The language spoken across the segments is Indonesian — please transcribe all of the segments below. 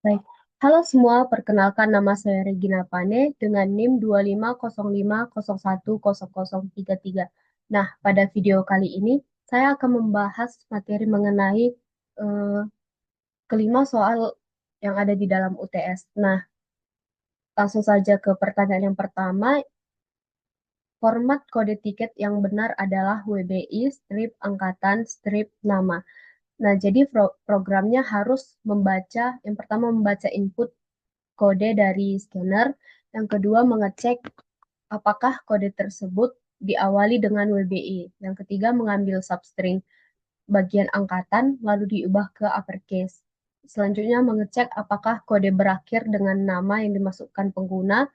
Baik. Halo semua, perkenalkan nama saya Regina Pane dengan NIM 2505010033. Nah, pada video kali ini saya akan membahas materi mengenai eh, kelima soal yang ada di dalam UTS. Nah, langsung saja ke pertanyaan yang pertama. Format kode tiket yang benar adalah WBI strip angkatan strip nama. Nah, jadi programnya harus membaca, yang pertama membaca input kode dari scanner, yang kedua mengecek apakah kode tersebut diawali dengan WBI, yang ketiga mengambil substring bagian angkatan lalu diubah ke uppercase. Selanjutnya mengecek apakah kode berakhir dengan nama yang dimasukkan pengguna.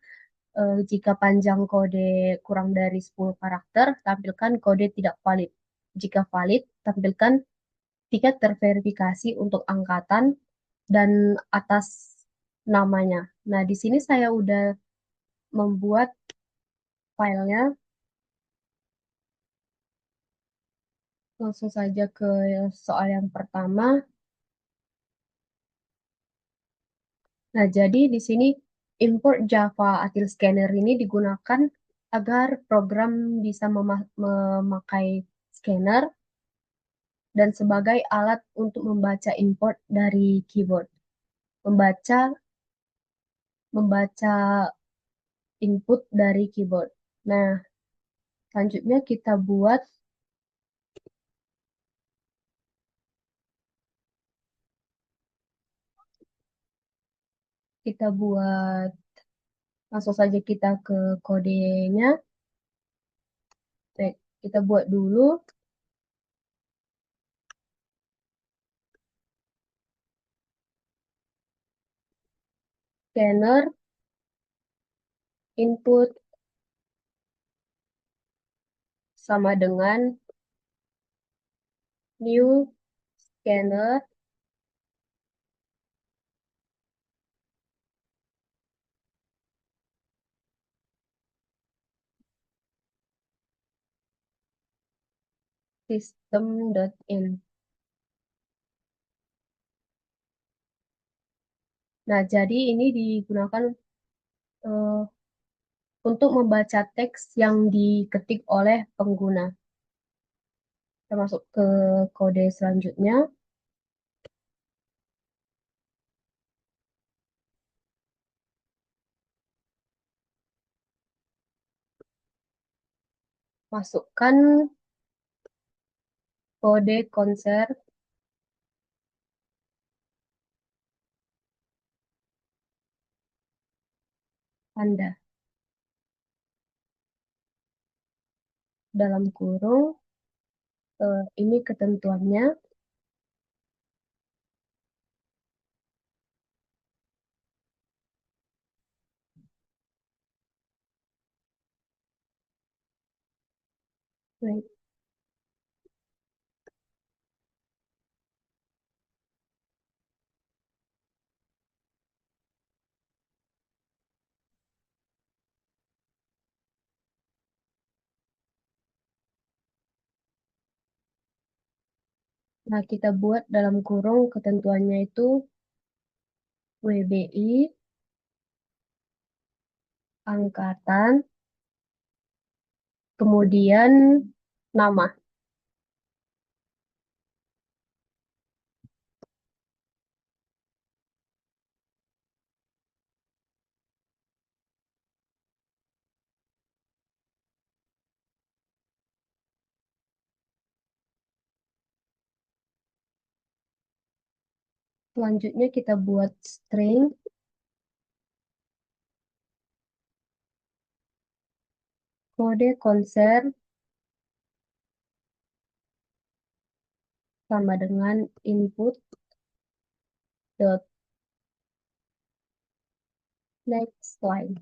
Jika panjang kode kurang dari 10 karakter, tampilkan kode tidak valid. Jika valid, tampilkan tiket terverifikasi untuk angkatan dan atas namanya. Nah, di sini saya udah membuat filenya. Langsung saja ke soal yang pertama. Nah, jadi di sini import Java Util Scanner ini digunakan agar program bisa memakai scanner dan sebagai alat untuk membaca import dari keyboard, membaca membaca input dari keyboard. Nah, selanjutnya kita buat langsung saja kita ke kodenya. Baik, kita buat dulu scanner input sama dengan new scanner system.in. Nah, jadi ini digunakan eh, untuk membaca teks yang diketik oleh pengguna. Kita masuk ke kode selanjutnya. Masukkan kode konser Anda dalam kurung. Ini ketentuannya. Baik. Nah, kita buat dalam kurung ketentuannya itu WBI angkatan, kemudian nama. Selanjutnya kita buat string kode konser sama dengan input dot next line.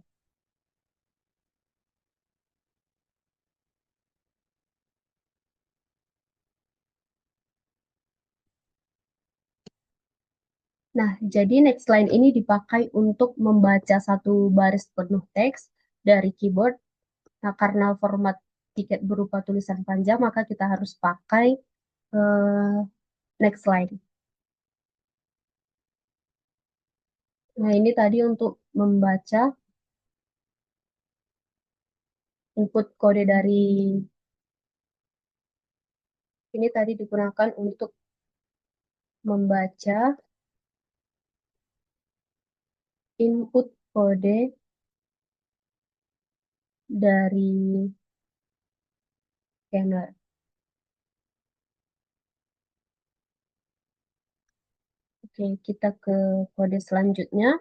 Nah, jadi next line ini dipakai untuk membaca satu baris penuh teks dari keyboard. Nah, karena format tiket berupa tulisan panjang, maka kita harus pakai eh, next line. Nah, ini tadi untuk membaca input kode dari ini tadi digunakan untuk membaca input kode dari scanner. Oke, kita ke kode selanjutnya.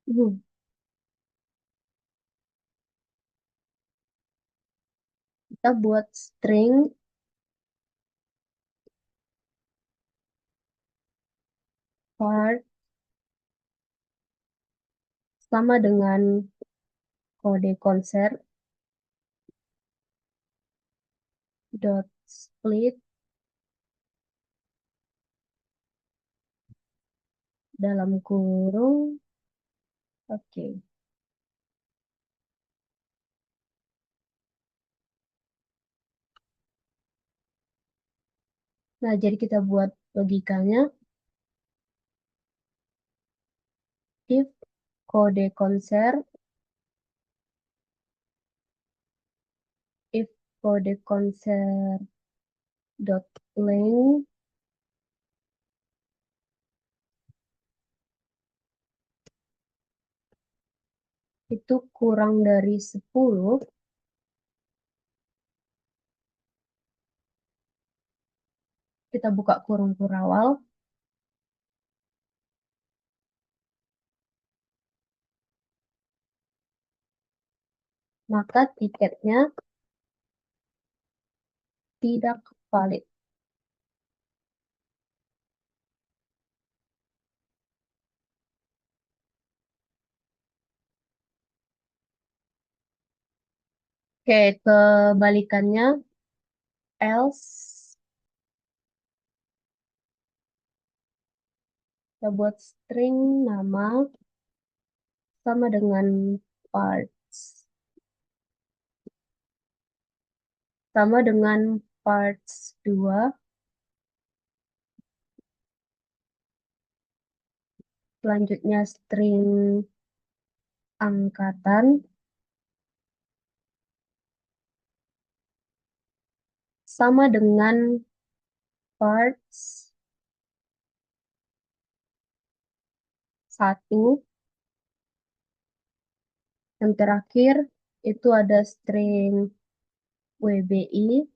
Hmm, Kita buat string part sama dengan kode konser dot split dalam kurung. Oke. Nah, jadi kita buat logikanya if kode konser if kode konser dot length itu kurang dari 10, kita buka kurung kurawal, maka tiketnya tidak valid. Oke, kebalikannya else kita buat string nama sama dengan parts sama dengan parts 2, selanjutnya string angkatan sama dengan parts 1, yang terakhir itu ada string WBI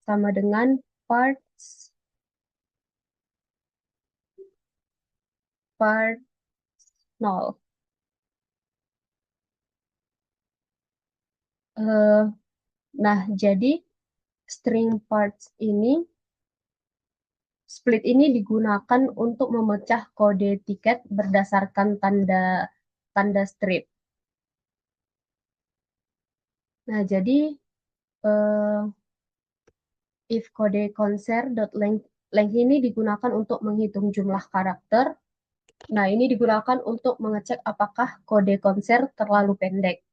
sama dengan parts part 0. Eh, nah, jadi string parts ini, split ini digunakan untuk memecah kode tiket berdasarkan tanda tanda strip. Nah, jadi eh, if kode konser.length length ini digunakan untuk menghitung jumlah karakter. Nah, ini digunakan untuk mengecek apakah kode konser terlalu pendek.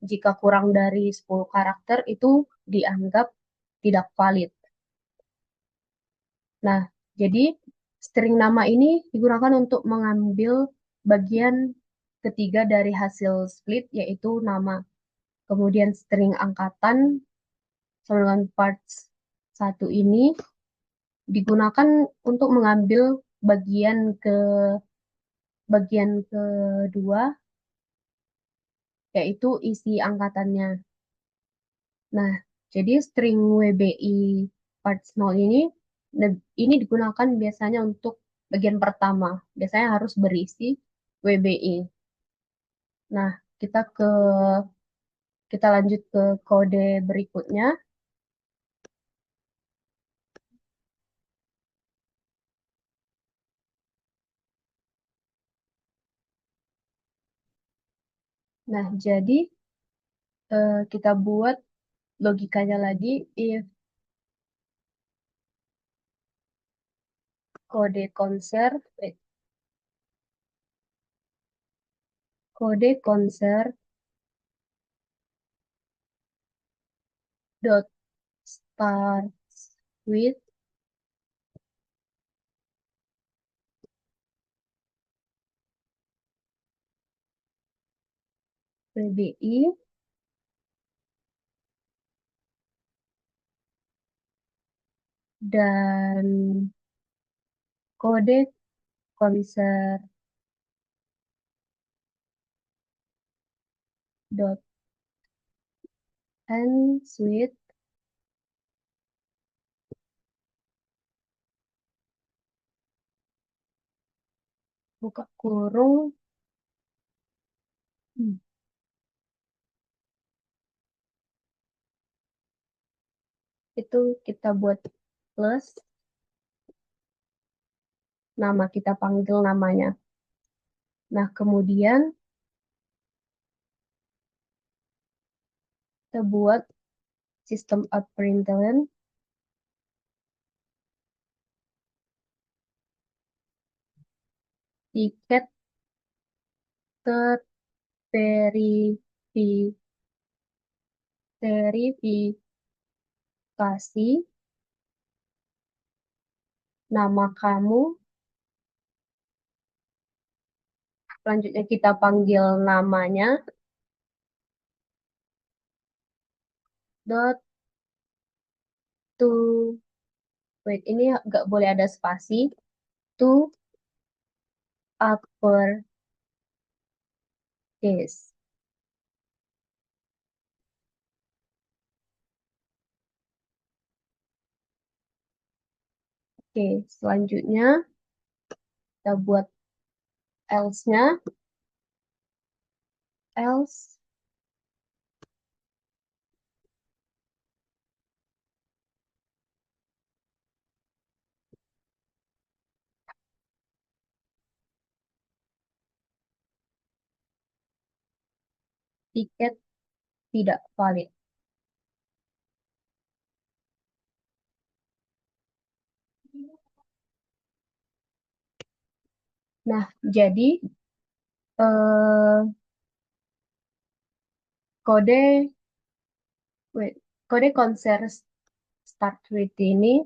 Jika kurang dari 10 karakter itu dianggap tidak valid. Nah, jadi string nama ini digunakan untuk mengambil bagian ketiga dari hasil split, yaitu nama. Kemudian string angkatan sama dengan parts satu ini digunakan untuk mengambil bagian ke bagian kedua, yaitu isi angkatannya. Nah, jadi string WBI parts 0 ini digunakan biasanya untuk bagian pertama. Biasanya harus berisi WBI. Nah, kita ke kita lanjut ke kode berikutnya. Nah, jadi kita buat logikanya lagi if kode konser kode konser dot start with PBI dan kode konser dot end with buka kurung hmm, itu kita buat plus nama kita panggil namanya. Nah, kemudian kita buat sistem out println tiket terverifikasi nama kamu. Selanjutnya kita panggil namanya dot to wait ini nggak boleh ada spasi to upper case. Oke, selanjutnya kita buat else-nya else tiket tidak valid. Nah, jadi eh, kode wait, kode konser start with ini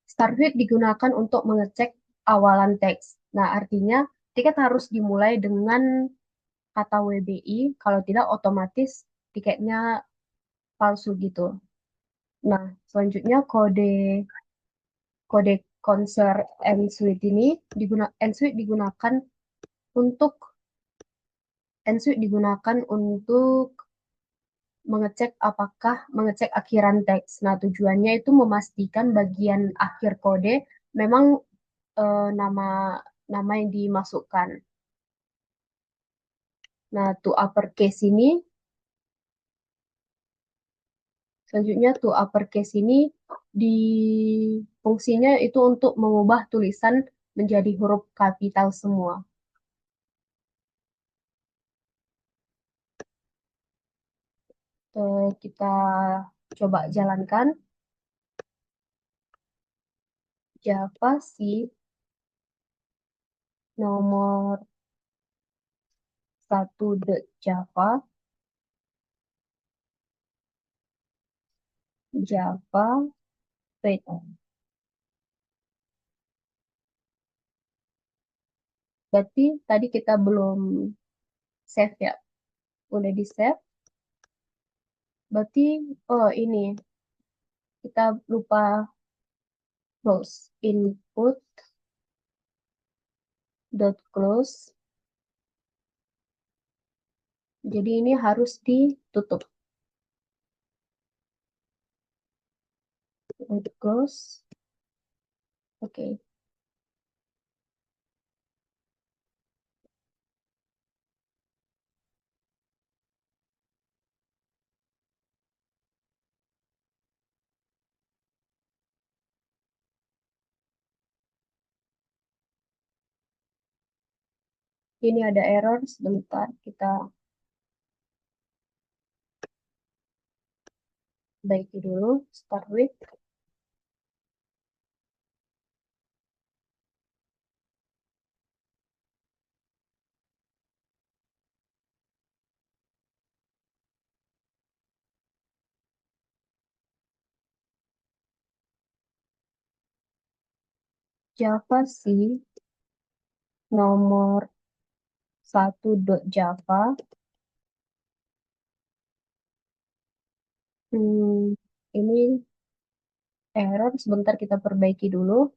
start with digunakan untuk mengecek awalan teks. Nah, artinya tiket harus dimulai dengan kata WBI, kalau tidak otomatis tiketnya palsu gitu. Nah, selanjutnya kode kode konser end suite ini end suite digunakan untuk end suite digunakan untuk mengecek akhiran teks. Nah, tujuannya itu memastikan bagian akhir kode memang nama nama yang dimasukkan. Nah, to uppercase ini selanjutnya to uppercase ini di fungsinya itu untuk mengubah tulisan menjadi huruf kapital semua. Kita coba jalankan. Java sih nomor 1.java Java wait berarti tadi kita belum save ya, udah di save berarti oh ini kita lupa close input dot close, jadi ini harus ditutup dot close. Oke. Ini ada error sebentar, kita baiki dulu. Start with Java sih nomor 1.java. Ini error, sebentar kita perbaiki dulu.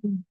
Hmm.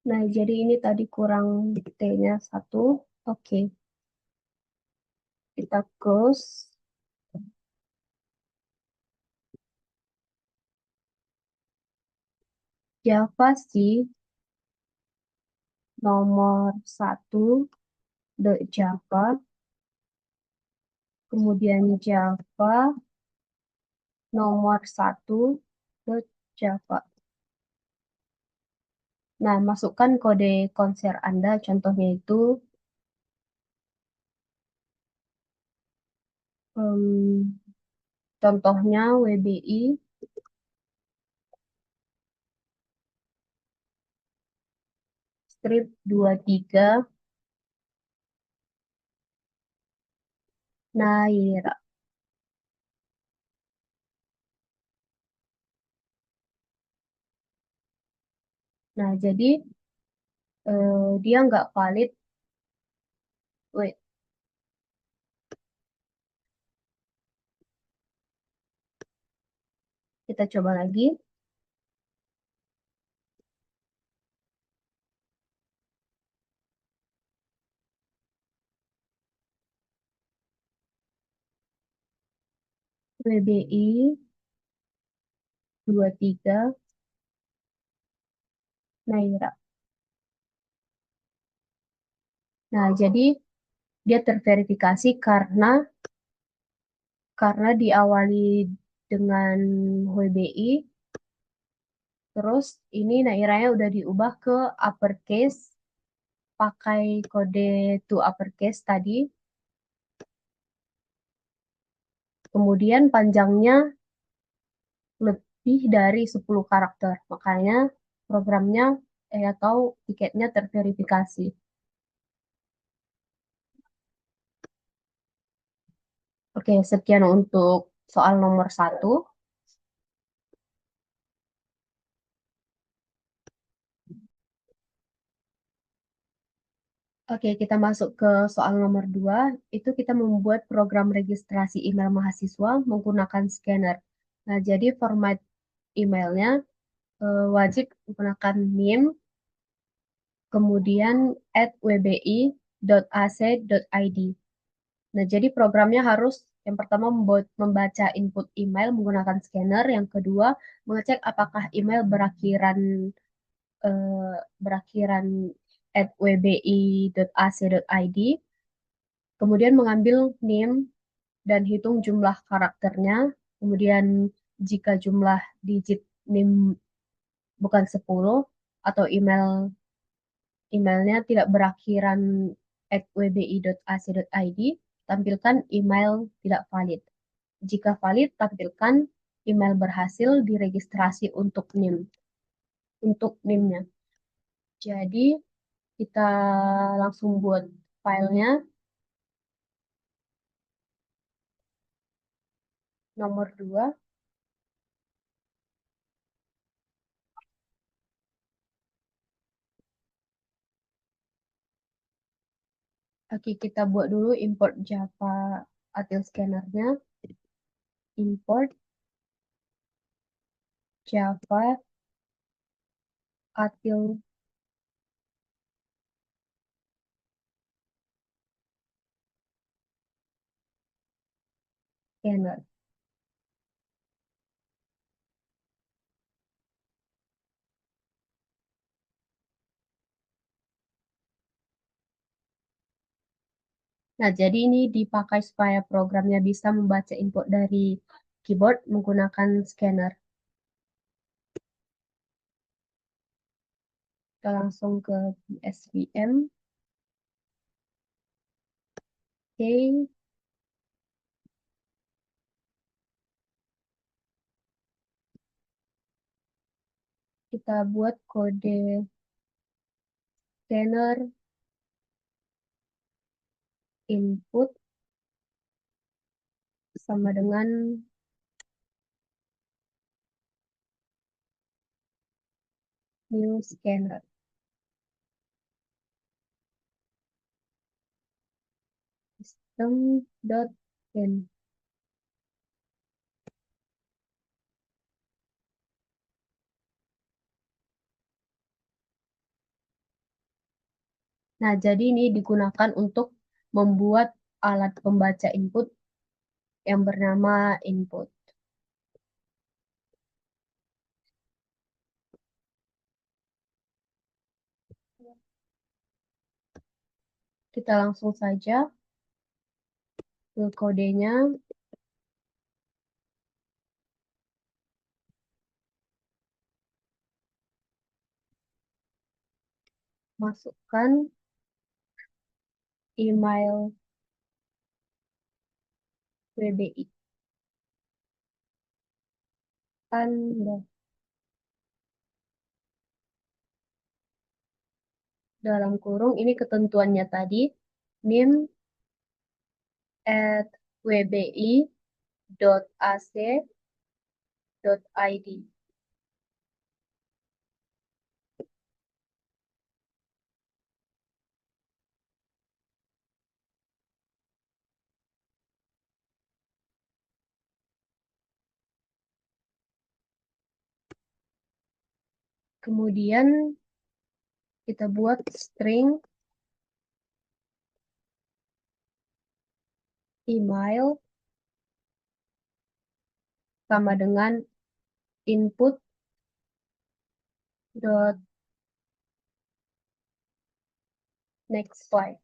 Nah, jadi ini tadi kurang T-nya satu. Oke, kita close. Java sih nomor 1 the Java, kemudian Java nomor 1 the Java. Nah, masukkan kode konser Anda, contohnya itu em, contohnya WBI strip 23 Naira. Nah, jadi dia nggak valid. Wait, kita coba lagi. WBI 23 Naira. Nah, jadi dia terverifikasi karena diawali dengan WBI, terus ini nairanya udah diubah ke uppercase pakai kode to uppercase tadi, kemudian panjangnya lebih dari 10 karakter, makanya programnya atau tiketnya terverifikasi. Oke, sekian untuk soal nomor 1. Oke, kita masuk ke soal nomor 2. Itu kita membuat program registrasi email mahasiswa menggunakan scanner. Nah, jadi format emailnya wajib menggunakan NIM, kemudian @wbi.ac.id. Nah, jadi programnya harus yang pertama membaca input email menggunakan scanner, yang kedua mengecek apakah email berakhiran @wbi.ac.id, kemudian mengambil name dan hitung jumlah karakternya, kemudian jika jumlah digit name bukan 10 atau emailnya tidak berakhiran @wbi.ac.id, tampilkan email tidak valid. Jika valid, tampilkan email berhasil diregistrasi untuk NIM-nya. Jadi kita langsung buat filenya. Nomor 2, Oke, kita buat dulu import Java Util scannernya. Import Java Util scanner. Nah, jadi ini dipakai supaya programnya bisa membaca input dari keyboard menggunakan scanner. Kita langsung ke SVM. Oke, kita buat kode scanner input sama dengan new scanner. System.in. Nah, jadi ini digunakan untuk membuat alat pembaca input yang bernama input. Kita langsung saja ke kodenya. Masukkan email WBI Anda dalam kurung ini ketentuannya tadi nim at wbi.ac.id. Kemudian kita buat string email sama dengan input dot next slide.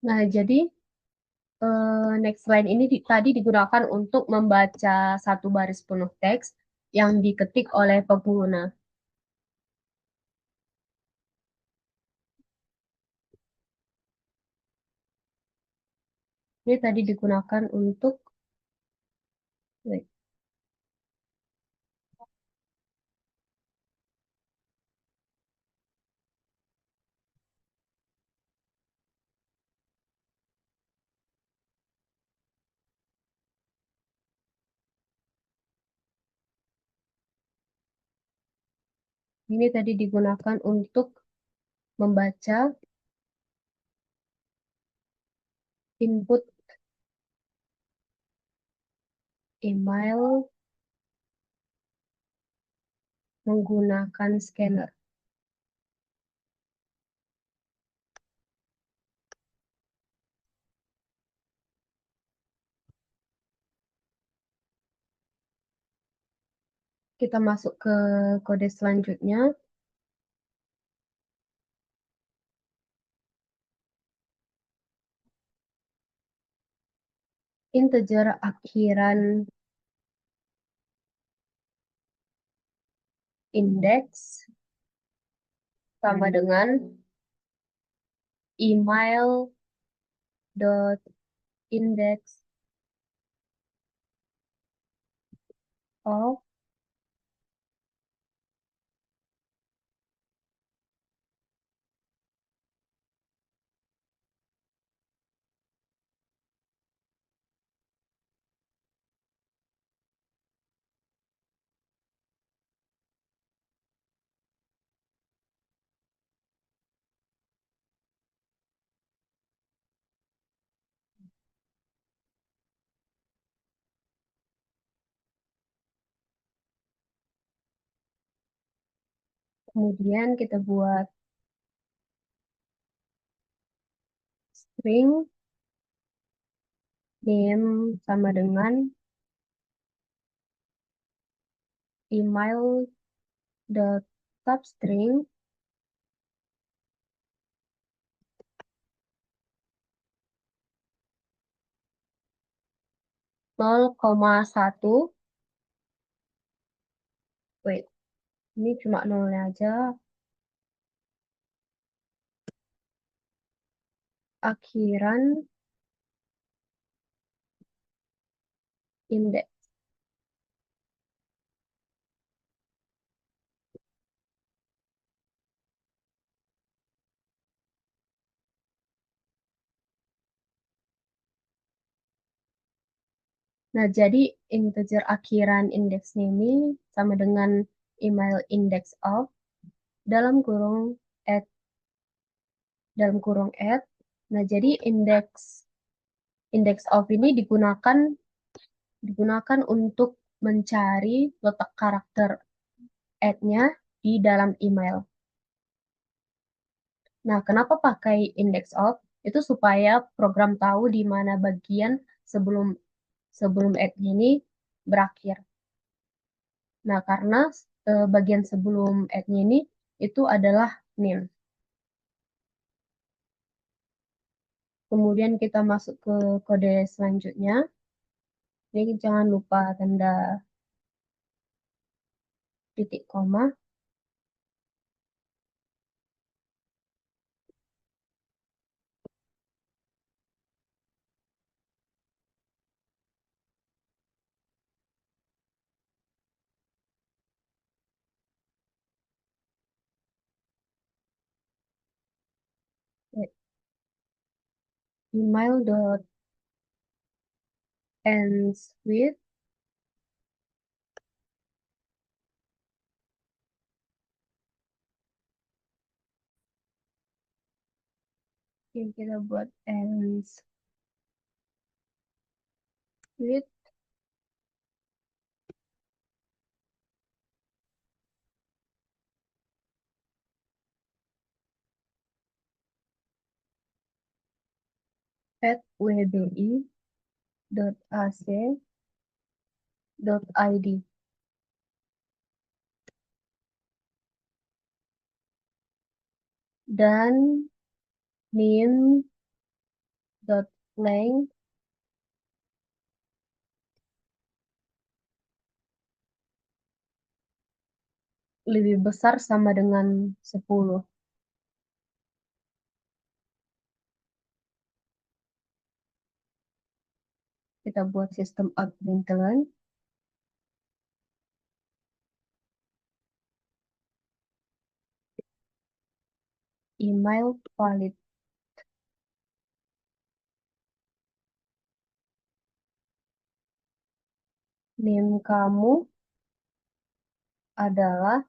Nah, jadi next line ini tadi digunakan untuk membaca satu baris penuh teks yang diketik oleh pengguna. Ini tadi digunakan untuk wait, ini tadi digunakan untuk membaca input email menggunakan scanner. Kita masuk ke kode selanjutnya. Integer akhiran indeks sama dengan email dot index of Kemudian kita buat string name sama dengan email dot substring 0,1. Wait, ini cuma nolnya aja. Akhiran indeks. Nah, jadi integer akhiran indeksnya ini sama dengan email index of dalam kurung add dalam kurung add. Nah, jadi index of ini digunakan untuk mencari letak karakter add-nya di dalam email. Nah, kenapa pakai index of? Itu supaya program tahu di mana bagian sebelum sebelum add ini berakhir. Nah, karena bagian sebelum add-nya ini itu adalah name. Kemudian kita masuk ke kode selanjutnya. Ini jangan lupa tanda titik koma. Email dot ends with. Oke, kita buat ends with at wbi.ac.id dan name.length lebih besar sama dengan 10. Kita buat sistem out println. Email valid. Name kamu adalah,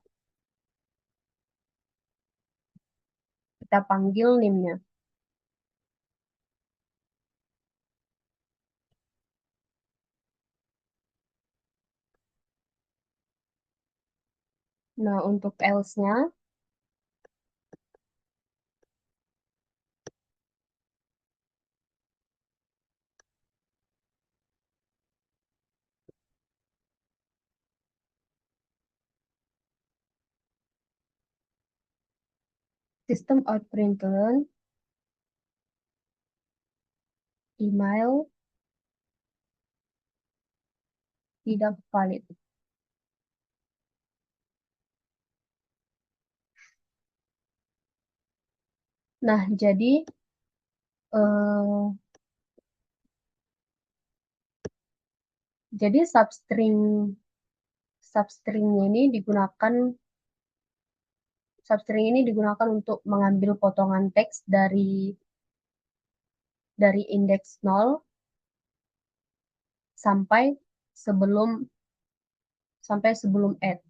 kita panggil name-nya. Nah, untuk else-nya, sistem out println email tidak valid. Nah, eh, jadi substring ini digunakan untuk mengambil potongan teks dari indeks 0 sampai sebelum add.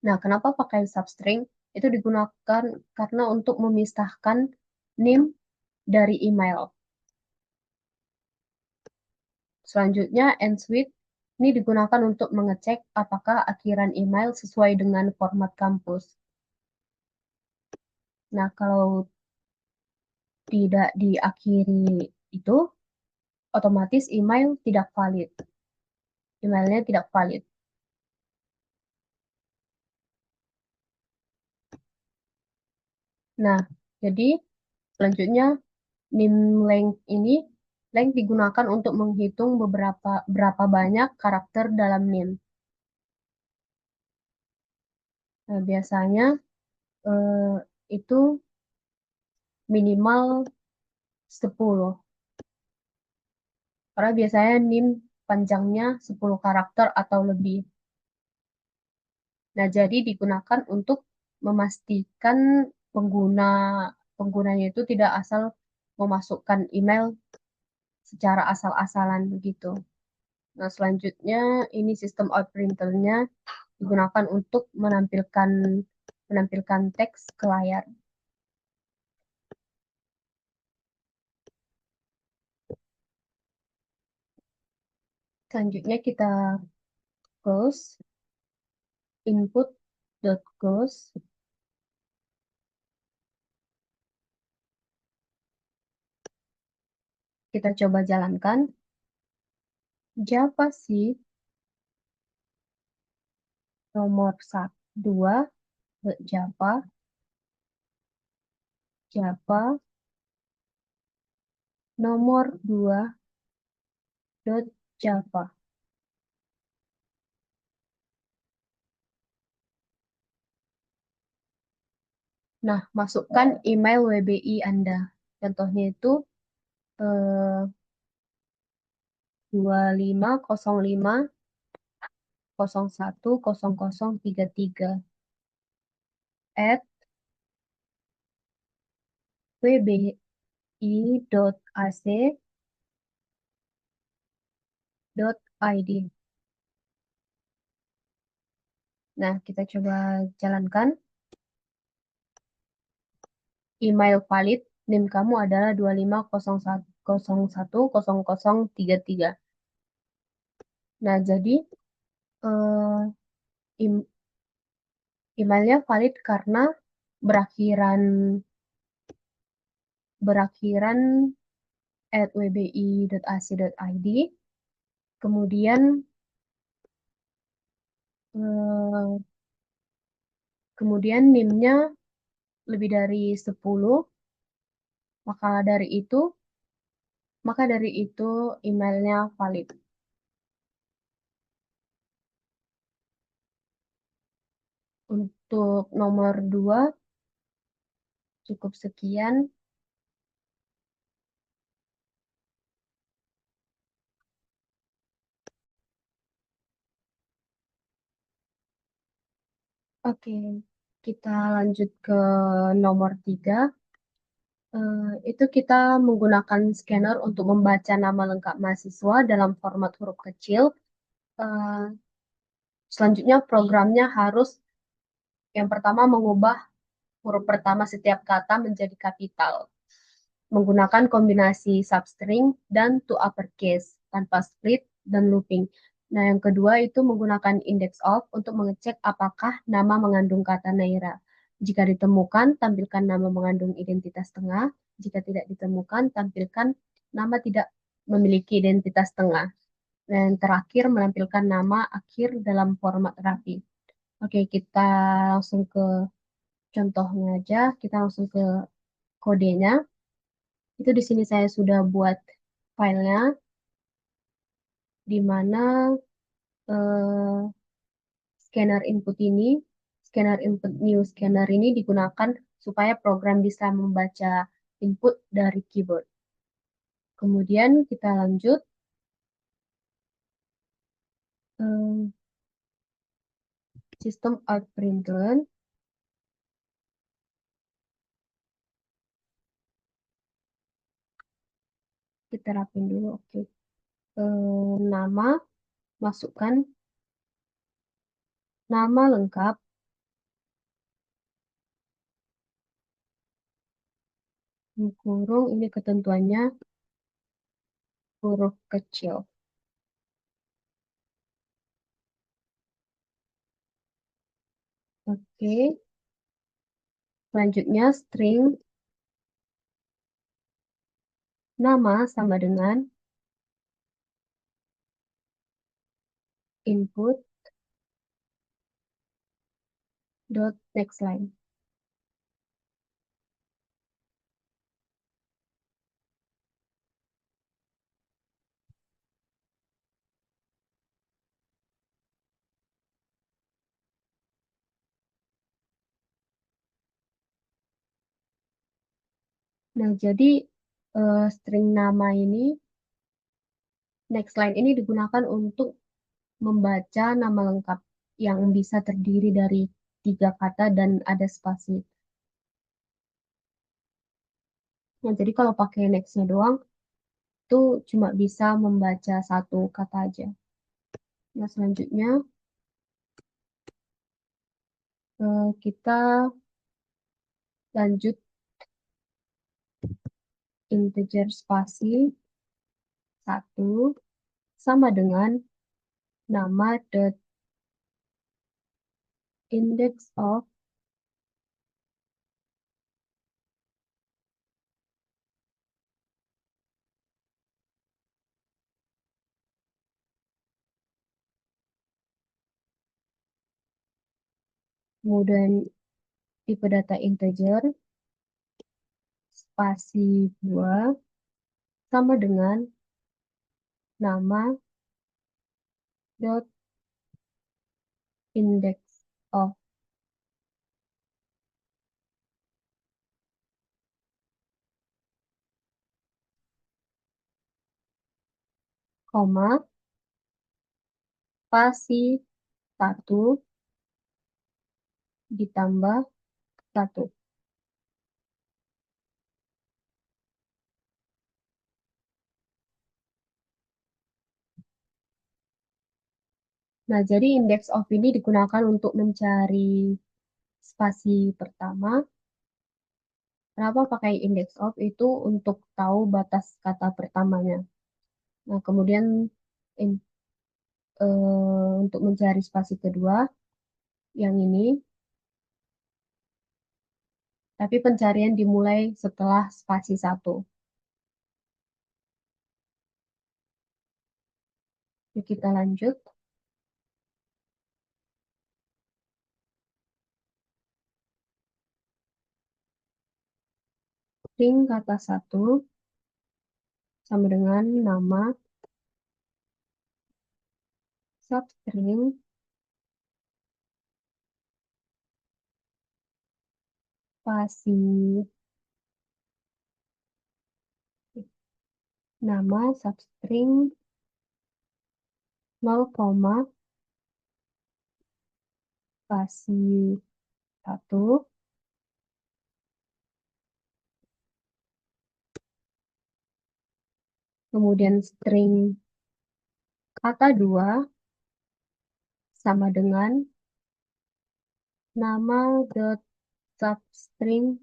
Nah, kenapa pakai substring? Itu digunakan karena untuk memisahkan name dari email. Selanjutnya ends with Ini digunakan untuk mengecek apakah akhiran email sesuai dengan format kampus. Nah, kalau tidak diakhiri itu, otomatis email tidak valid. Emailnya tidak valid. Nah, jadi selanjutnya nim length ini length digunakan untuk menghitung berapa banyak karakter dalam nim. Nah, biasanya eh, itu minimal 10. Karena biasanya nim panjangnya 10 karakter atau lebih. Nah, jadi digunakan untuk memastikan pengguna penggunanya itu tidak asal memasukkan email secara asal-asalan begitu. Nah, selanjutnya ini sistem outprinternya digunakan untuk menampilkan teks ke layar. Selanjutnya kita close input.close. Kita coba jalankan. Java sih nomor 2 Java Java nomor 2 Java. Nah, masukkan email WBI Anda. Contohnya itu eh, 2505 010033 at wbi.ac.id. Nah, kita coba jalankan. Email valid, NIM kamu adalah 25010033. Nah, jadi eh, im- emailnya valid karena berakhiran berakhiran at wbi.ac.id. Kemudian eh, kemudian NIM-nya lebih dari 10, maka dari itu emailnya valid. Untuk nomor 2 cukup sekian. Oke, kita lanjut ke nomor 3. Itu kita menggunakan scanner untuk membaca nama lengkap mahasiswa dalam format huruf kecil. Eh, Selanjutnya programnya harus yang pertama mengubah huruf pertama setiap kata menjadi kapital menggunakan kombinasi substring dan to uppercase tanpa split dan looping. Nah, yang kedua itu menggunakan index of untuk mengecek apakah nama mengandung kata Naira. Jika ditemukan, tampilkan nama mengandung identitas tengah. Jika tidak ditemukan, tampilkan nama tidak memiliki identitas tengah. Dan terakhir, menampilkan nama akhir dalam format rapi. Oke, kita langsung ke contohnya aja. Kita langsung ke kodenya. Itu di sini saya sudah buat filenya, di mana eh, scanner input ini, scanner input new scanner ini digunakan supaya program bisa membaca input dari keyboard. Kemudian kita lanjut eh, sistem out println. Kita rapin dulu, oke. Nama, masukkan nama lengkap, kurung ini ketentuannya huruf kecil. Oke, selanjutnya string nama sama dengan input dot next line. Nah, jadi string nama ini, next line ini digunakan untuk membaca nama lengkap yang bisa terdiri dari 3 kata dan ada spasi. Nah, jadi kalau pakai nextnya doang, itu cuma bisa membaca 1 kata aja. Nah, selanjutnya kita lanjut integer spasi 1 sama dengan nama dot index of, kemudian tipe data integer, spasi 2 sama dengan nama dot index of, koma, spasi 1 ditambah 1. Nah, jadi index of ini digunakan untuk mencari spasi pertama. Kenapa pakai index of itu untuk tahu batas kata pertamanya. Nah, kemudian in- untuk mencari spasi kedua, yang ini, tapi pencarian dimulai setelah spasi 1. Yuk kita lanjut. String kata 1 sama dengan nama substring spasi nama substring 0, spasi 1, kemudian string kata 2 sama dengan nama dot substring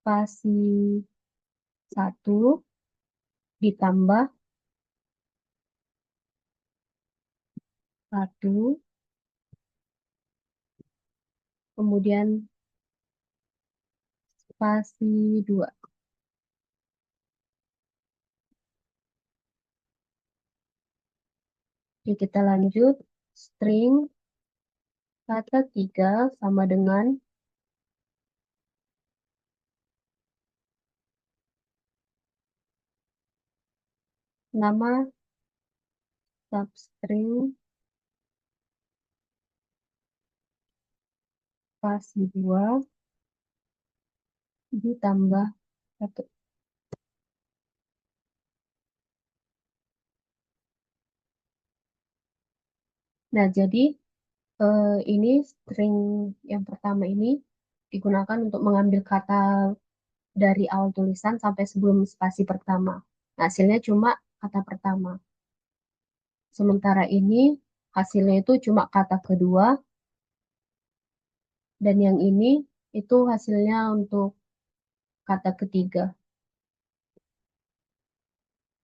spasi 1 ditambah 1, kemudian spasi 2. Oke, kita lanjut. String kata 3 sama dengan nama substring spasi 2 ditambah 1. Nah, jadi ini string yang pertama ini digunakan untuk mengambil kata dari awal tulisan sampai sebelum spasi pertama. Nah, hasilnya cuma kata pertama. Sementara ini hasilnya itu cuma kata kedua, dan yang ini itu hasilnya untuk kata ketiga.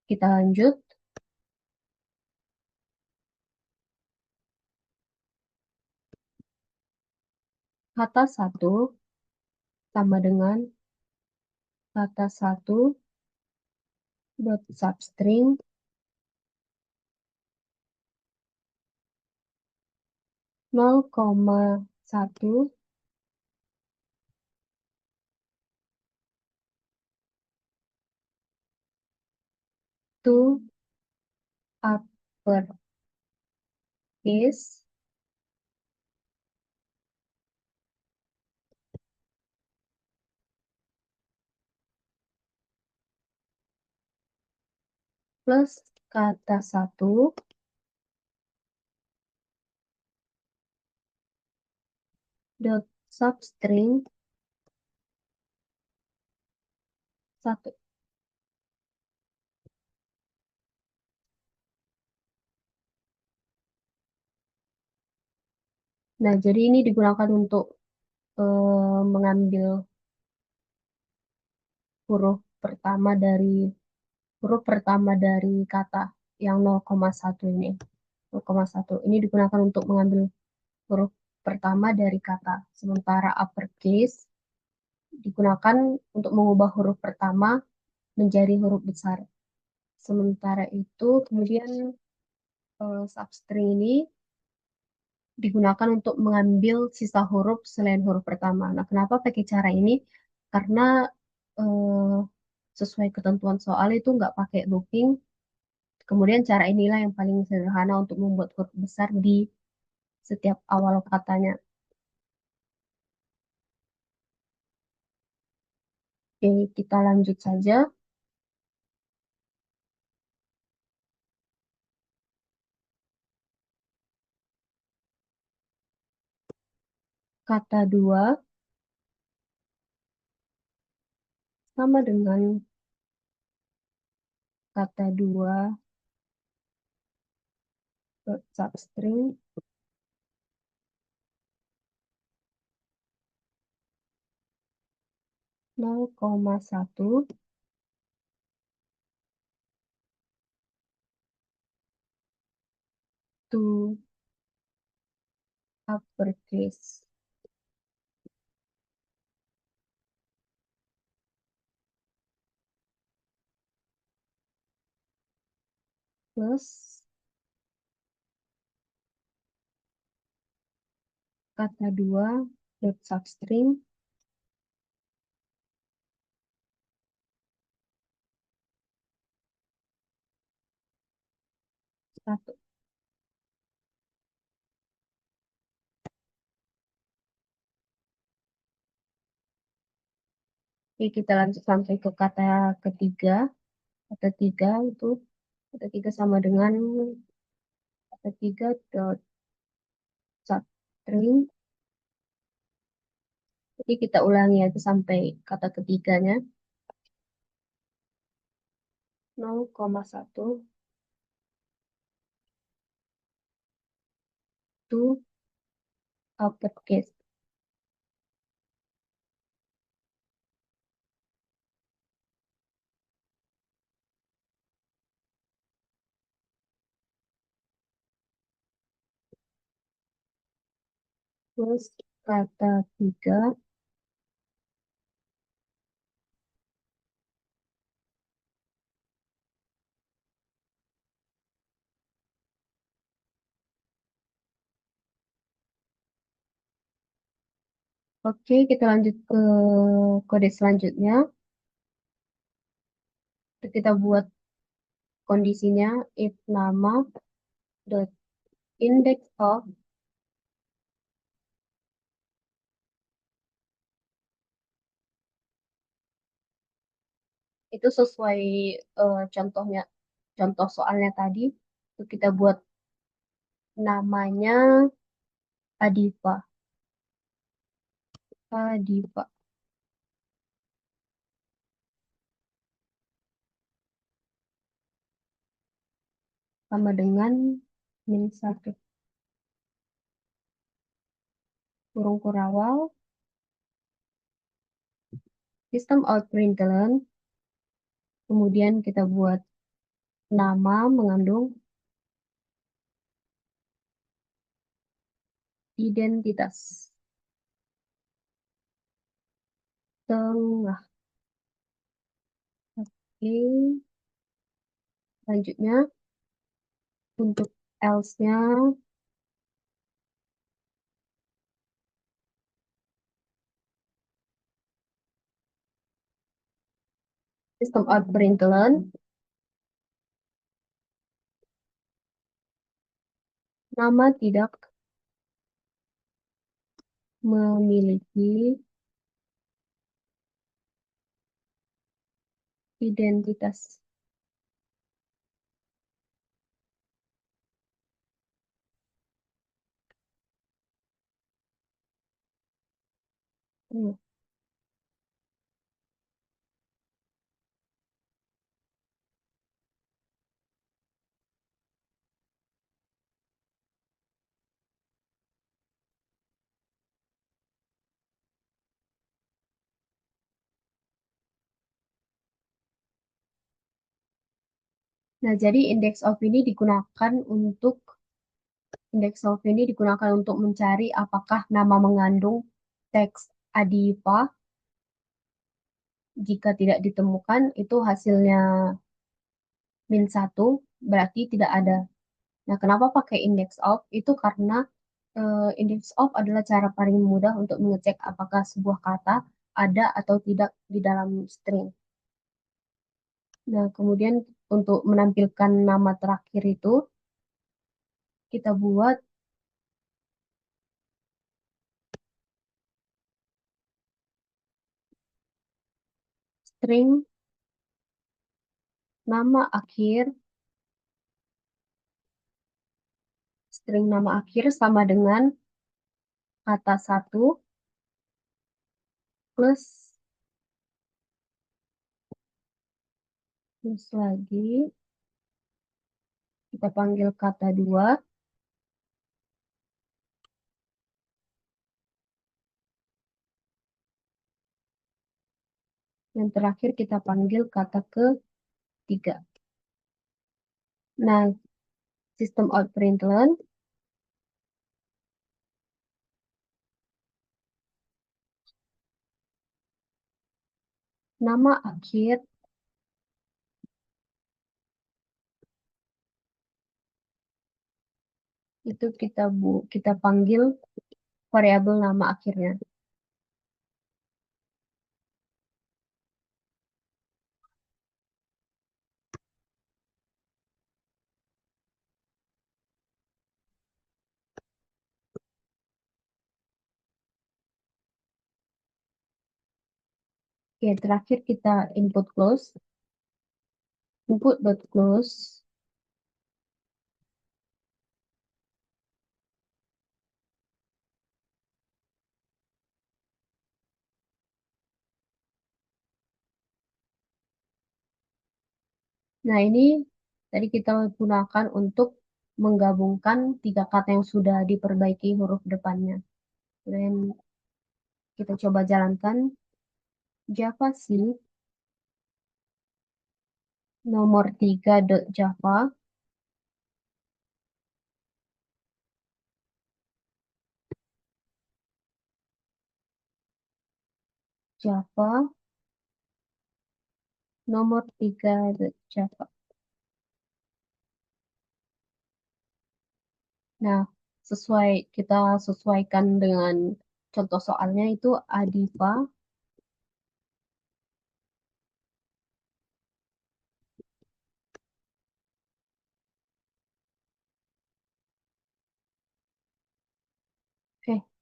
Kita lanjut. kata satu sama dengan kata satu dot substring 0,1 to uppercase plus kata satu dot substring satu. Nah, jadi ini digunakan untuk mengambil huruf pertama dari kata yang 0,1 ini. 0,1 ini digunakan untuk mengambil huruf pertama dari kata. Sementara uppercase digunakan untuk mengubah huruf pertama menjadi huruf besar. Sementara itu, kemudian substring ini digunakan untuk mengambil sisa huruf selain huruf pertama. Nah, kenapa pakai cara ini? Karena eh, sesuai ketentuan soal itu nggak pakai looping. Kemudian cara inilah yang paling sederhana untuk membuat huruf besar di setiap awal katanya. Oke, kita lanjut saja. Kata dua sama dengan kata dua dot substring 0,1 to uppercase plus kata dua dot substring satu. Oke, kita lanjut sampai ke kata ketiga. Kata tiga itu kata tiga sama dengan kata tiga dot substring. Jadi kita ulangi aja sampai kata ketiganya 0,1 to uppercase plus kata tiga. Oke, kita lanjut ke kode selanjutnya. Kita buat kondisinya if nama dot index of itu sesuai contohnya, contoh soalnya tadi. Itu kita buat namanya Adifa. Adifa sama dengan min satu kurung kurawal sistem out println. Kemudian kita buat nama mengandung identitas. tengah. Oke, selanjutnya untuk else-nya, sistem out perintilan, nama tidak memiliki identitas. Hmm. Nah, jadi index of ini digunakan untuk mencari apakah nama mengandung teks adipa. Jika tidak ditemukan, itu hasilnya -1, berarti tidak ada. Nah, kenapa pakai index of? Itu karena index of adalah cara paling mudah untuk mengecek apakah sebuah kata ada atau tidak di dalam string. Nah, kemudian untuk menampilkan nama terakhir itu, kita buat string nama akhir, string nama akhir sama dengan kata satu plus, plus lagi, kita panggil kata dua, yang terakhir kita panggil kata ketiga. Nah, sistem out println, nama akhir itu kita panggil variabel nama akhirnya. Oke, terakhir kita input.close. Nah, ini tadi kita gunakan untuk menggabungkan tiga kata yang sudah diperbaiki huruf depannya. Dan kita coba jalankan JavaScript nomor 3.java, Java nomor 3.java. Nah, kita sesuaikan dengan contoh soalnya itu Adipa.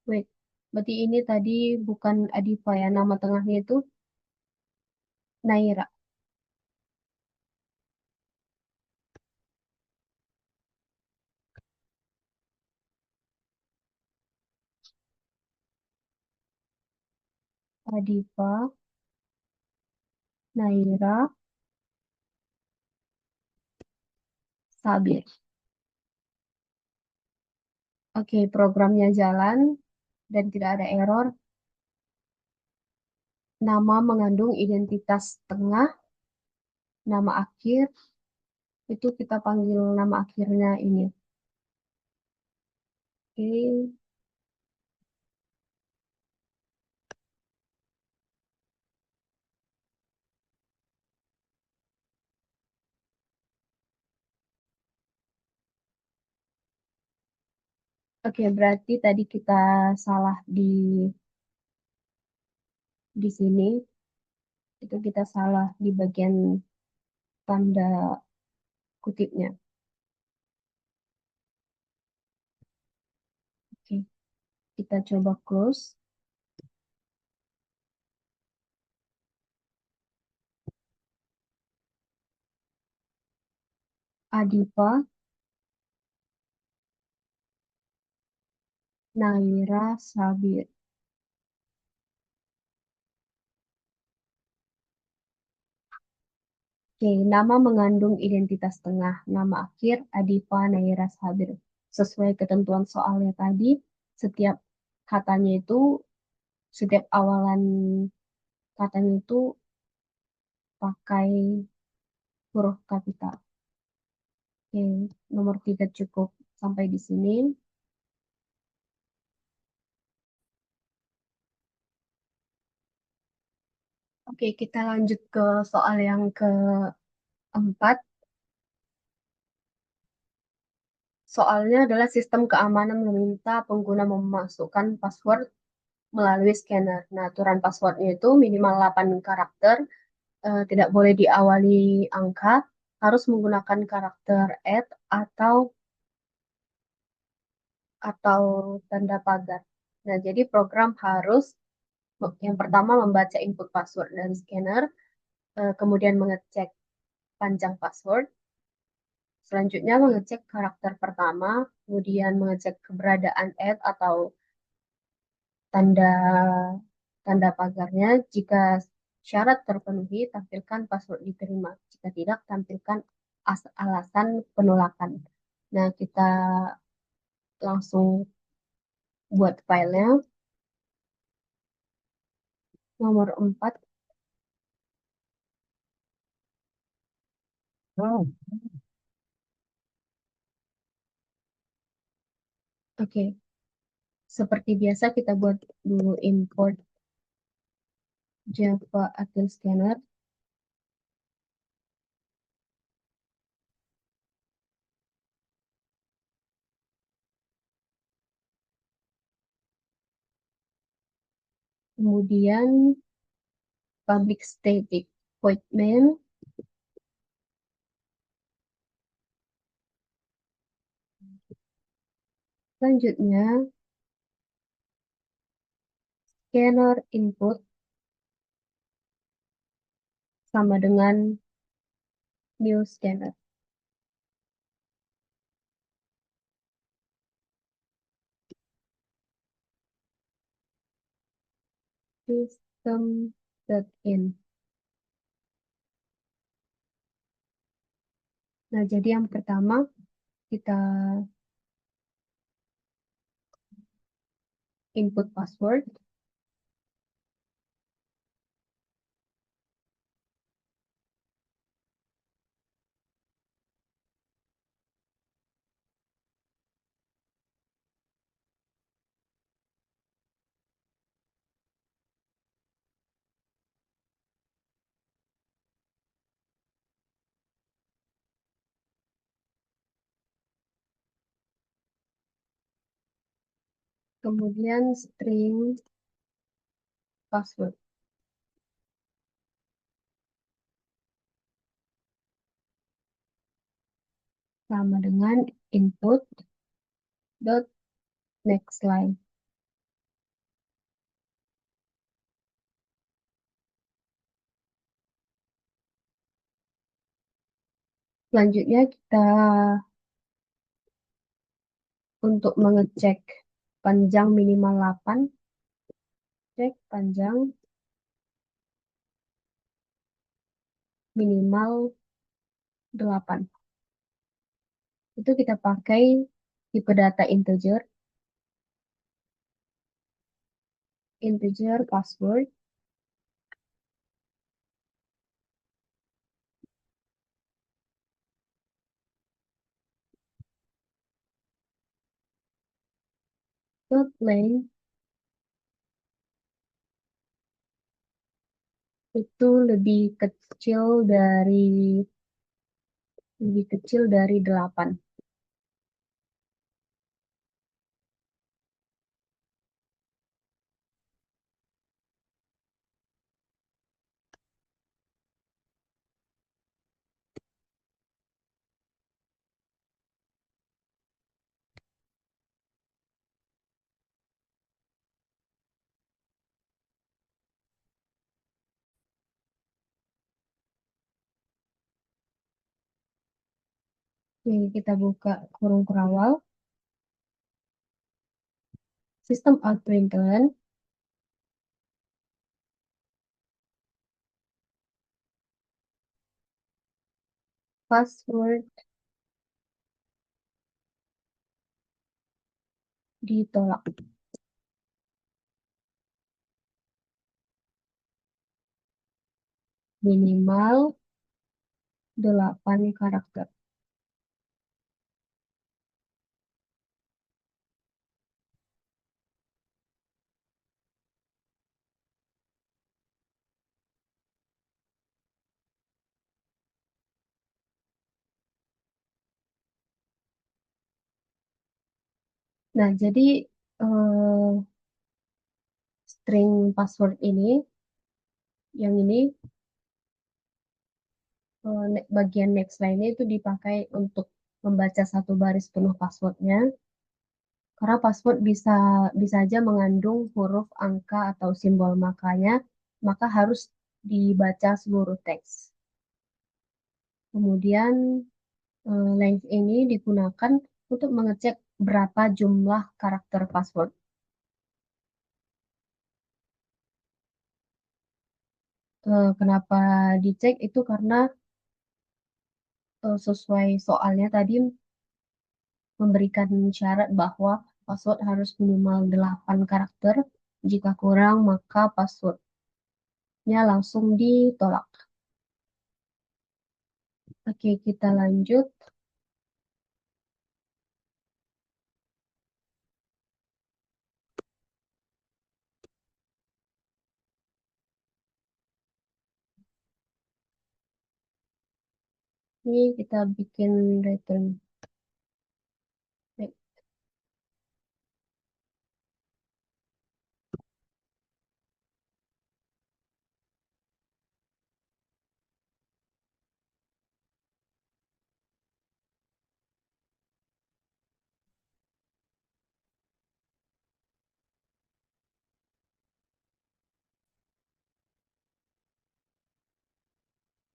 Wait. Berarti ini tadi bukan Adipa ya, nama tengahnya itu Naira. Adipa, Naira, Sabir. Oke, programnya jalan dan tidak ada error. Nama mengandung identitas tengah, nama akhir, itu kita panggil nama akhirnya ini. Oke, Oke, berarti tadi kita salah di sini. Itu kita salah di bagian tanda kutipnya. Oke, kita coba close. Adipa, Naira, Sabir. Oke, nama mengandung identitas tengah, nama akhir Adipa Naira Sabir. Sesuai ketentuan soalnya tadi, setiap katanya itu, setiap awalan katanya itu pakai huruf kapital. Oke, nomor 3 cukup sampai di sini. Oke, kita lanjut ke soal yang keempat. Soalnya adalah sistem keamanan meminta pengguna memasukkan password melalui scanner. Nah, aturan passwordnya itu minimal 8 karakter, tidak boleh diawali angka, harus menggunakan karakter @ atau atau tanda pagar. Nah, jadi program harus yang pertama membaca input password dari scanner, kemudian mengecek panjang password, selanjutnya mengecek karakter pertama, kemudian mengecek keberadaan @ atau tanda tanda pagarnya. Jika syarat terpenuhi, tampilkan password diterima. Jika tidak, tampilkan alasan penolakan. Nah, kita langsung buat filenya. Nomor 4. Oke, seperti biasa kita buat dulu import Java Athena Scanner. Kemudian public static void main. Selanjutnya scanner input sama dengan new scanner. System.in. Nah, jadi yang pertama kita input password. Kemudian string password sama dengan input dot next line. Selanjutnya kita untuk mengecek panjang minimal 8, cek panjang minimal 8. Itu kita pakai tipe data integer, integer password, dot length itu lebih kecil dari 8. Jadi kita buka kurung kerawal, sistem out println, password ditolak. Minimal 8 karakter. Nah, jadi eh, string password ini, yang ini bagian next line itu dipakai untuk membaca satu baris penuh passwordnya. Karena password bisa aja mengandung huruf, angka, atau simbol, maka harus dibaca seluruh teks. Kemudian length ini digunakan untuk mengecek berapa jumlah karakter password. Kenapa dicek itu karena sesuai soalnya tadi memberikan syarat bahwa password harus minimal 8 karakter. Jika kurang, maka passwordnya langsung ditolak. Oke, kita lanjut. Ini kita bikin return. Baik,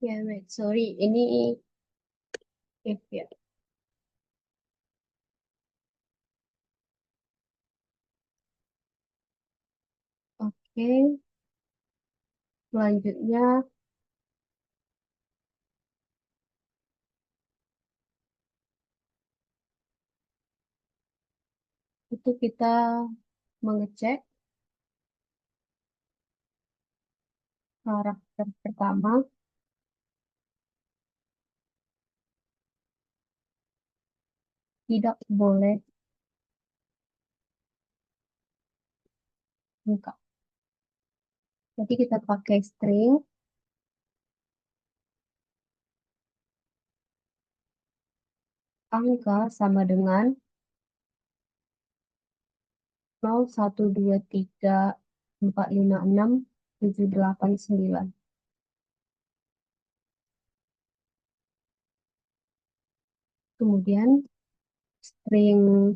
ya, wait, sorry, ini if ya. Oke, selanjutnya itu kita mengecek karakter pertama tidak boleh angka. Jadi kita pakai string angka sama dengan 0, 1, 2, 3, 4, 5, 6, 7, 8, 9. Kemudian string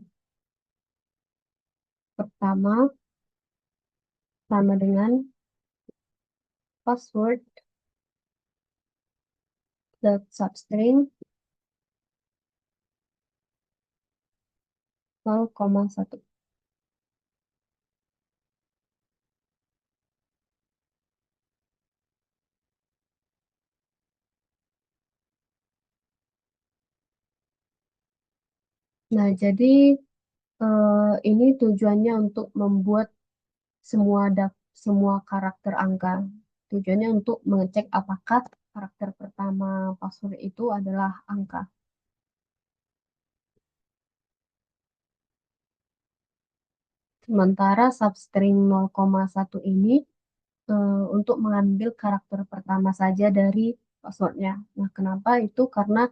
pertama sama dengan password dot substring 0,1. Nah, jadi ini tujuannya untuk membuat semua karakter angka. Tujuannya untuk mengecek apakah karakter pertama password itu adalah angka. Sementara substring 0,1 ini untuk mengambil karakter pertama saja dari passwordnya. Nah, kenapa itu? Karena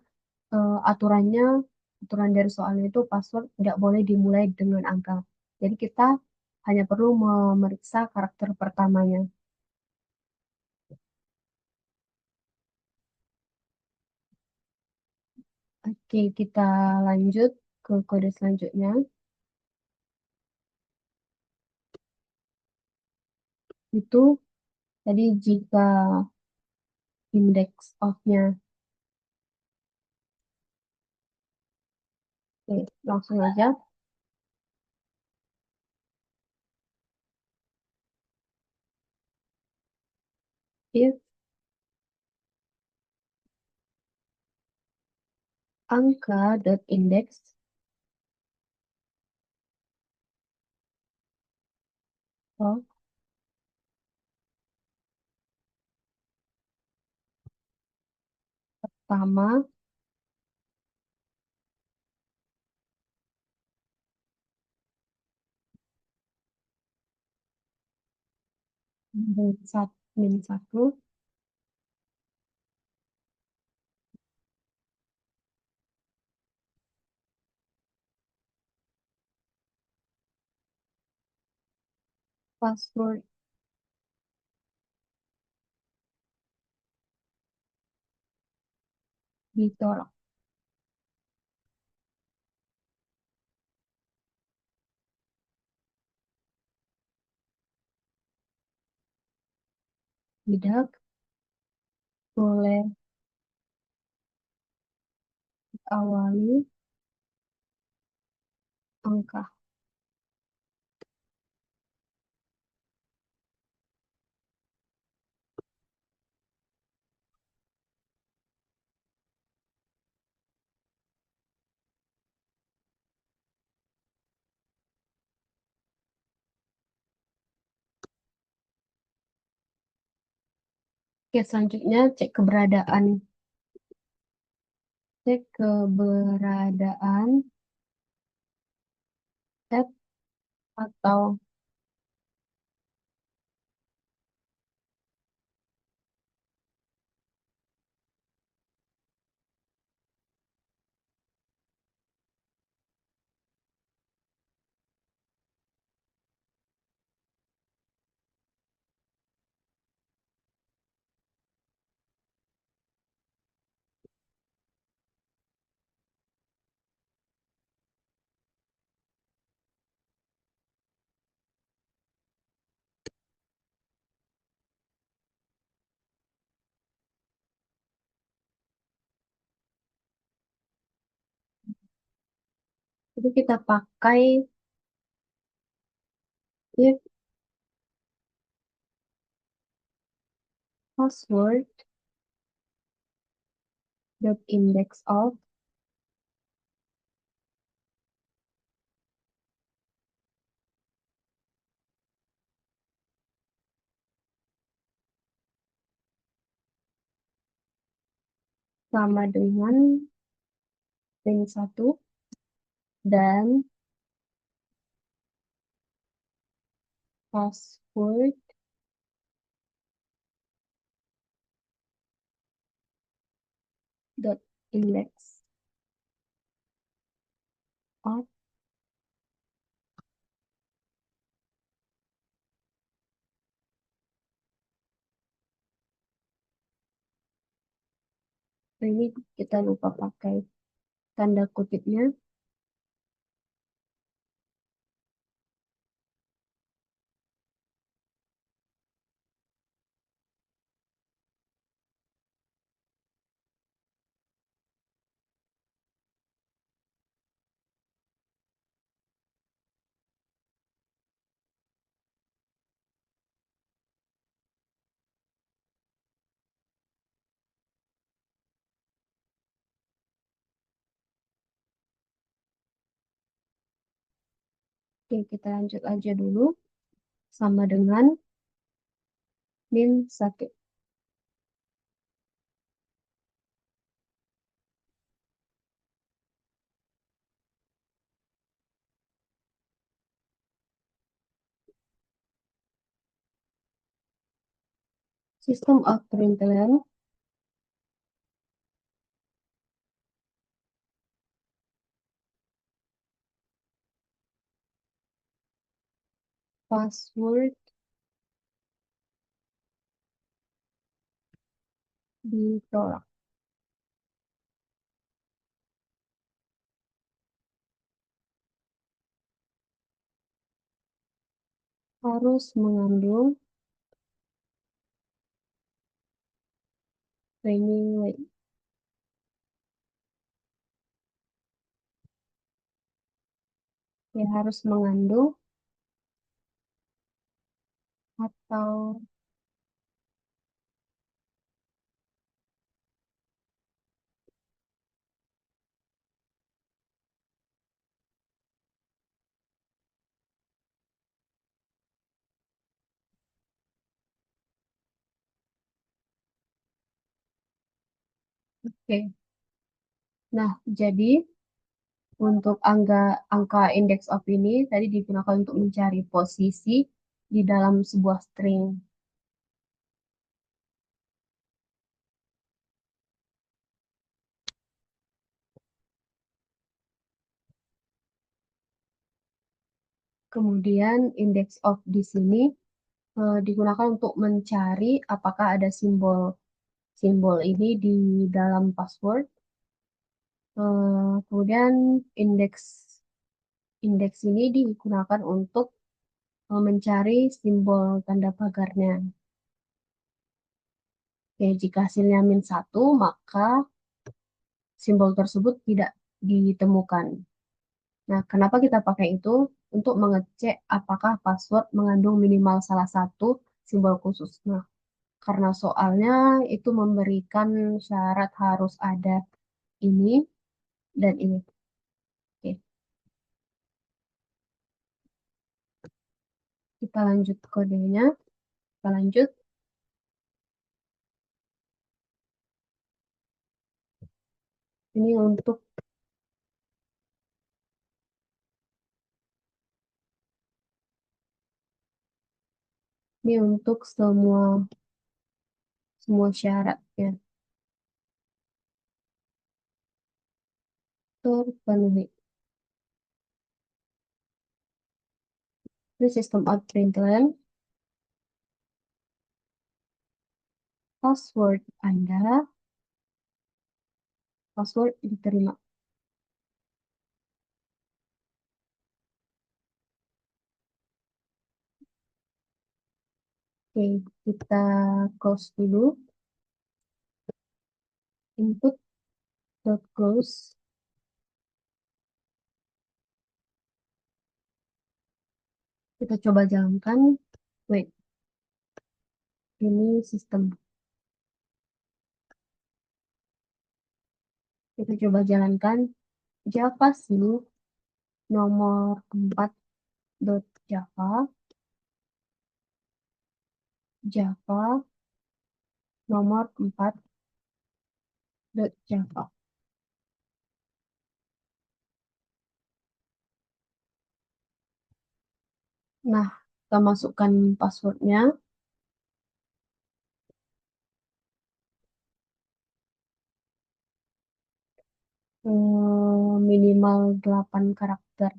aturan dari soalnya itu password tidak boleh dimulai dengan angka. Jadi kita hanya perlu memeriksa karakter pertamanya. Oke, kita lanjut ke kode selanjutnya. Itu tadi jika index of-nya Oke, langsung aja. If angka dot index of pertama min satu password ditolak. Tidak boleh diawali angka. Oke, selanjutnya cek keberadaan at atau itu kita pakai if password dot index of sama dengan min satu dan password dot index of ini kita lupa pakai tanda kutipnya. Oke, kita lanjut aja dulu sama dengan min satu. System out println password ditolak. Harus mengandung training weight. Ya, harus mengandung atau oke. Nah, jadi untuk angka index of ini tadi digunakan untuk mencari posisi di dalam sebuah string. Kemudian index of di sini digunakan untuk mencari apakah ada simbol simbol ini di dalam password. Kemudian indeks indeks ini digunakan untuk mencari simbol tanda pagarnya. Oke, jika hasilnya -1, maka simbol tersebut tidak ditemukan. Nah, kenapa kita pakai itu? Untuk mengecek apakah password mengandung minimal salah satu simbol khusus. Nah, karena soalnya itu memberikan syarat harus ada ini dan ini. Oke, kita lanjut kodenya. Kita lanjut. Ini untuk ini untuk semua semua syaratnya terpenuhi. Ini sistem out println. Password Anda, password diterima. Oke, kita close dulu. Input dot close. Kita coba jalankan. Wait, ini sistem. Kita coba jalankan Java sih nomor 4 dot Java, Java nomor 4 dot Java. Nah, kita masukkan passwordnya. Minimal 8 karakter.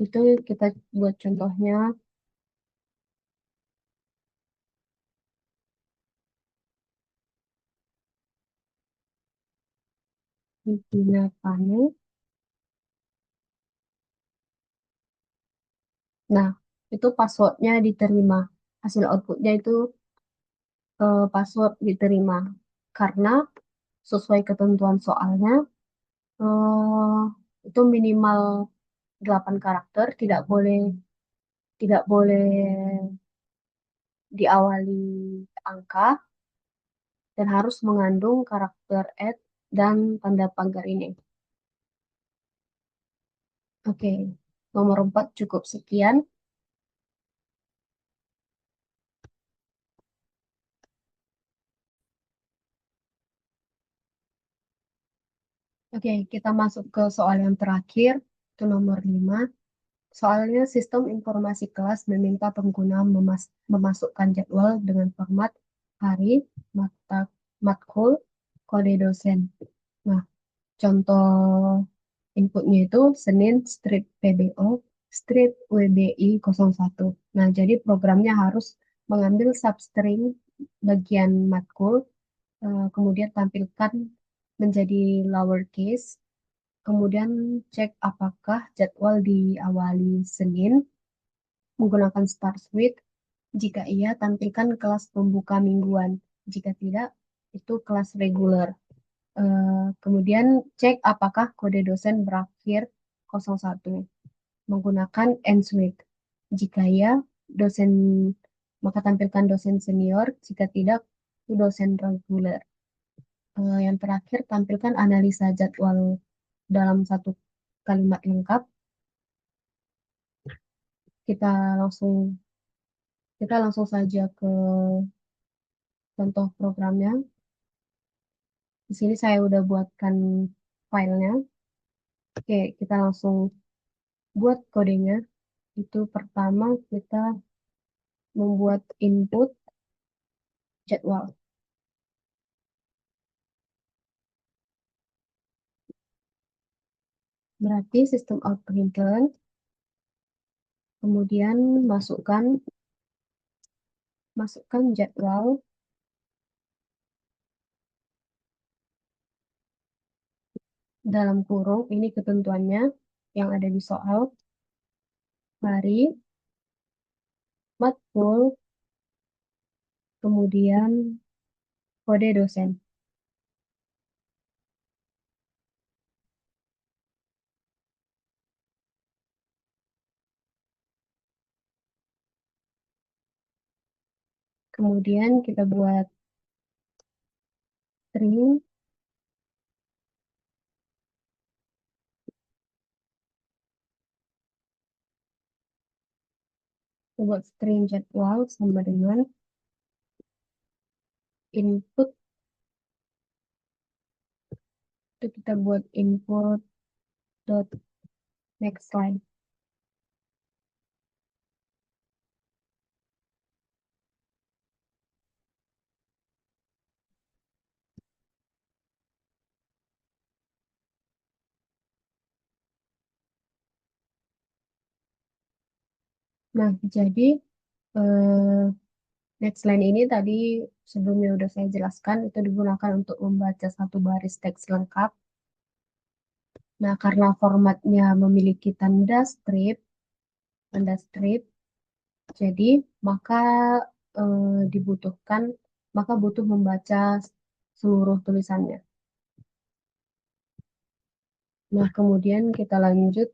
Itu kita buat contohnya. Digunakannya. Nah, itu passwordnya diterima. Hasil outputnya itu password diterima. Karena sesuai ketentuan soalnya, eh, itu minimal 8 karakter, tidak boleh diawali angka, dan harus mengandung karakter add dan tanda pagar ini. Oke, nomor 4 cukup sekian. Oke, kita masuk ke soal yang terakhir, itu nomor 5. Soalnya sistem informasi kelas meminta pengguna memasukkan jadwal dengan format hari, mata, matkul, kode dosen. Nah, contoh inputnya itu Senin strip PBO, strip WBI 01. Nah, jadi programnya harus mengambil substring bagian matkul, kemudian tampilkan menjadi lowercase, kemudian cek apakah jadwal diawali Senin menggunakan Start Suite. Jika iya, tampilkan kelas pembuka mingguan. Jika tidak, itu kelas reguler. Kemudian cek apakah kode dosen berakhir 01 menggunakan end suite. Jika ya, dosen maka tampilkan dosen senior, jika tidak, itu dosen reguler. Yang terakhir, tampilkan analisa jadwal dalam satu kalimat lengkap. Kita langsung kita langsung saja ke contoh programnya. Di sini saya udah buatkan filenya. Oke, kita langsung buat kodenya. Itu pertama kita membuat input jadwal. Berarti sistem out println, kemudian masukkan jadwal dalam kurung. Ini ketentuannya yang ada di soal. Hari, matkul, kemudian kode dosen. Kemudian kita buat string, jadwal sama dengan input. Itu kita buat input dot next line. Nah, jadi eh, next line ini tadi sebelumnya udah saya jelaskan, itu digunakan untuk membaca satu baris teks lengkap. Nah, karena formatnya memiliki tanda strip, jadi maka dibutuhkan, maka butuh membaca seluruh tulisannya. Nah, kemudian kita lanjut.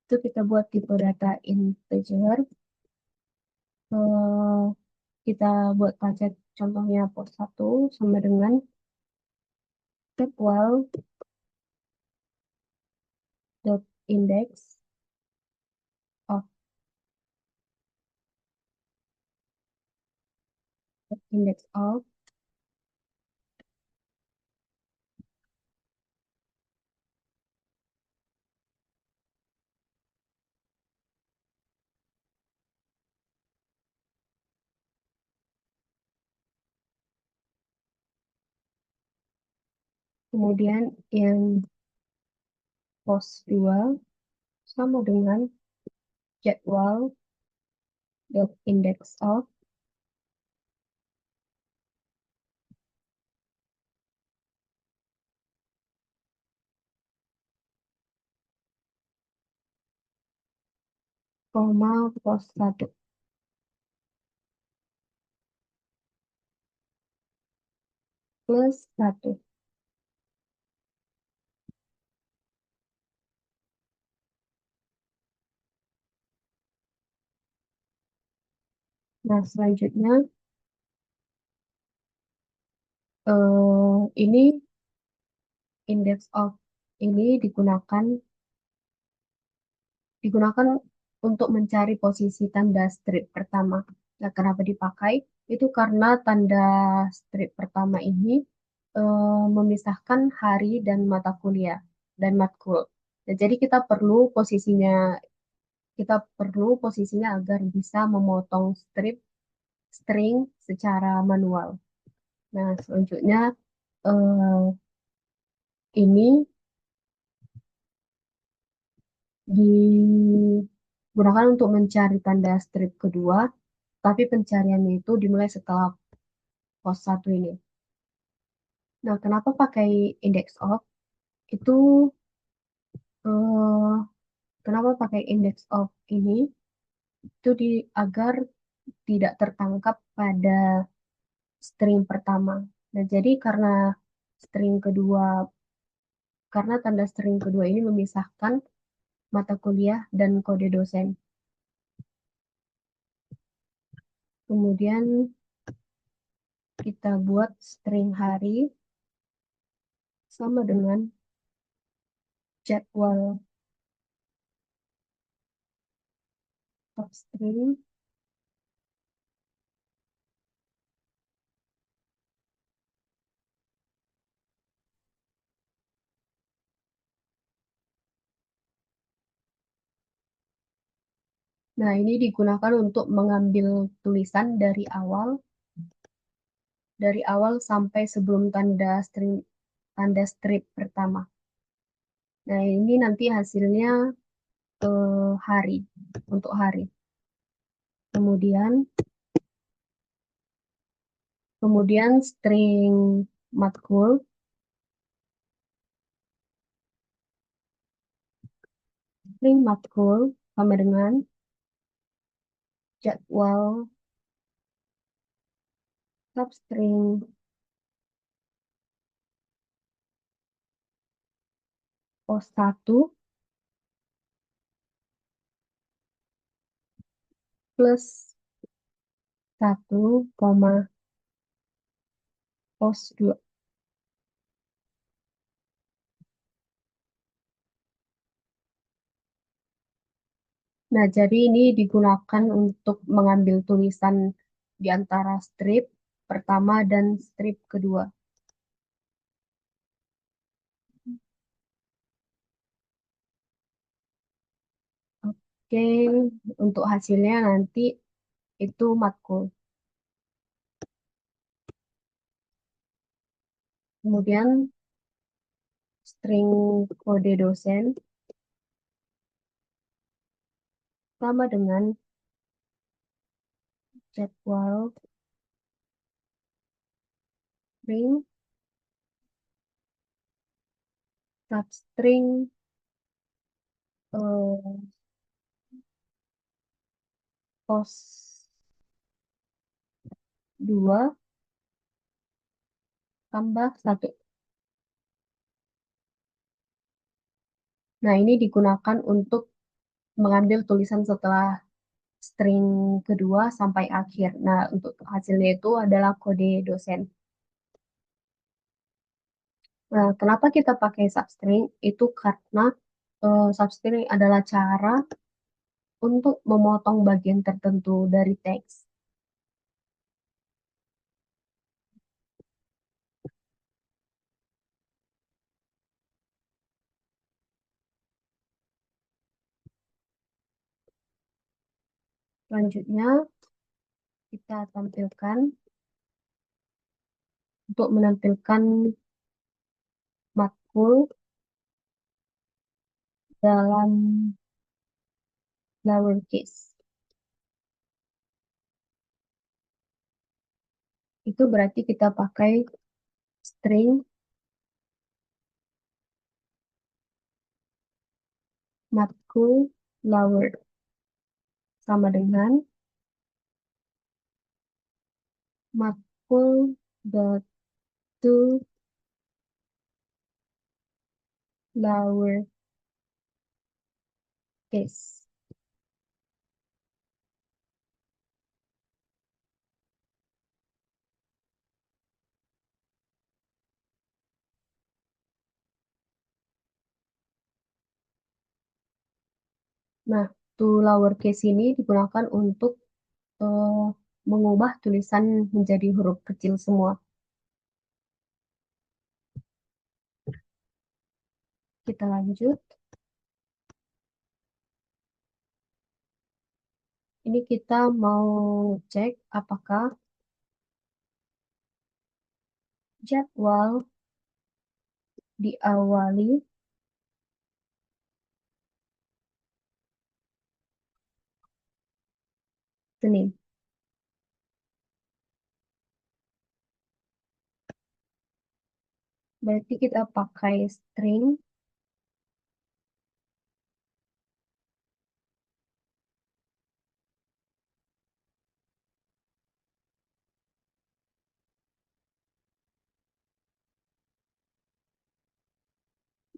Itu kita buat tipe data integer. Eh, kita buat saja contohnya port 1 sama dengan jadwal dot index of index of. Kemudian yang post 2 sama dengan jadwal dot index of, koma post 1 plus 1. Nah, selanjutnya ini index of ini digunakan untuk mencari posisi tanda strip pertama. Nah, kenapa dipakai? Itu karena tanda strip pertama ini memisahkan hari dan mata kuliah dan matkul. Nah, jadi kita perlu posisinya agar bisa memotong string secara manual. Nah, selanjutnya eh, ini digunakan untuk mencari tanda strip kedua, tapi pencariannya itu dimulai setelah pos 1 ini. Nah, kenapa pakai index of? Itu eh, kenapa pakai index of ini? Itu agar tidak tertangkap pada string pertama. Nah, jadi string kedua, karena tanda string kedua ini memisahkan mata kuliah dan kode dosen. Kemudian kita buat string hari sama dengan jadwal top string. Nah, ini digunakan untuk mengambil tulisan dari awal sampai sebelum tanda strip pertama. Nah, ini nanti hasilnya hari untuk hari. Kemudian kemudian string matkul sama dengan jadwal substring pos 1 plus 1, pos 2. Nah, jadi ini digunakan untuk mengambil tulisan di antara strip pertama dan strip kedua. Oke, untuk hasilnya nanti itu matkul. Kemudian string kode dosen sama dengan jadwal string substring eh, pos 2 tambah 1. Nah, ini digunakan untuk mengambil tulisan setelah string kedua sampai akhir. Nah, untuk hasilnya itu adalah kode dosen. Nah, kenapa kita pakai substring? Itu karena substring adalah cara untuk memotong bagian tertentu dari teks. Selanjutnya, kita tampilkan untuk menampilkan matkul dalam lowercase. Itu berarti kita pakai string matkul lower sama dengan matkul dot to lowercase. Nah, to lowercase ini digunakan untuk eh, mengubah tulisan menjadi huruf kecil semua. Kita lanjut. Ini kita mau cek apakah jadwal diawali Senin. Berarti kita pakai string,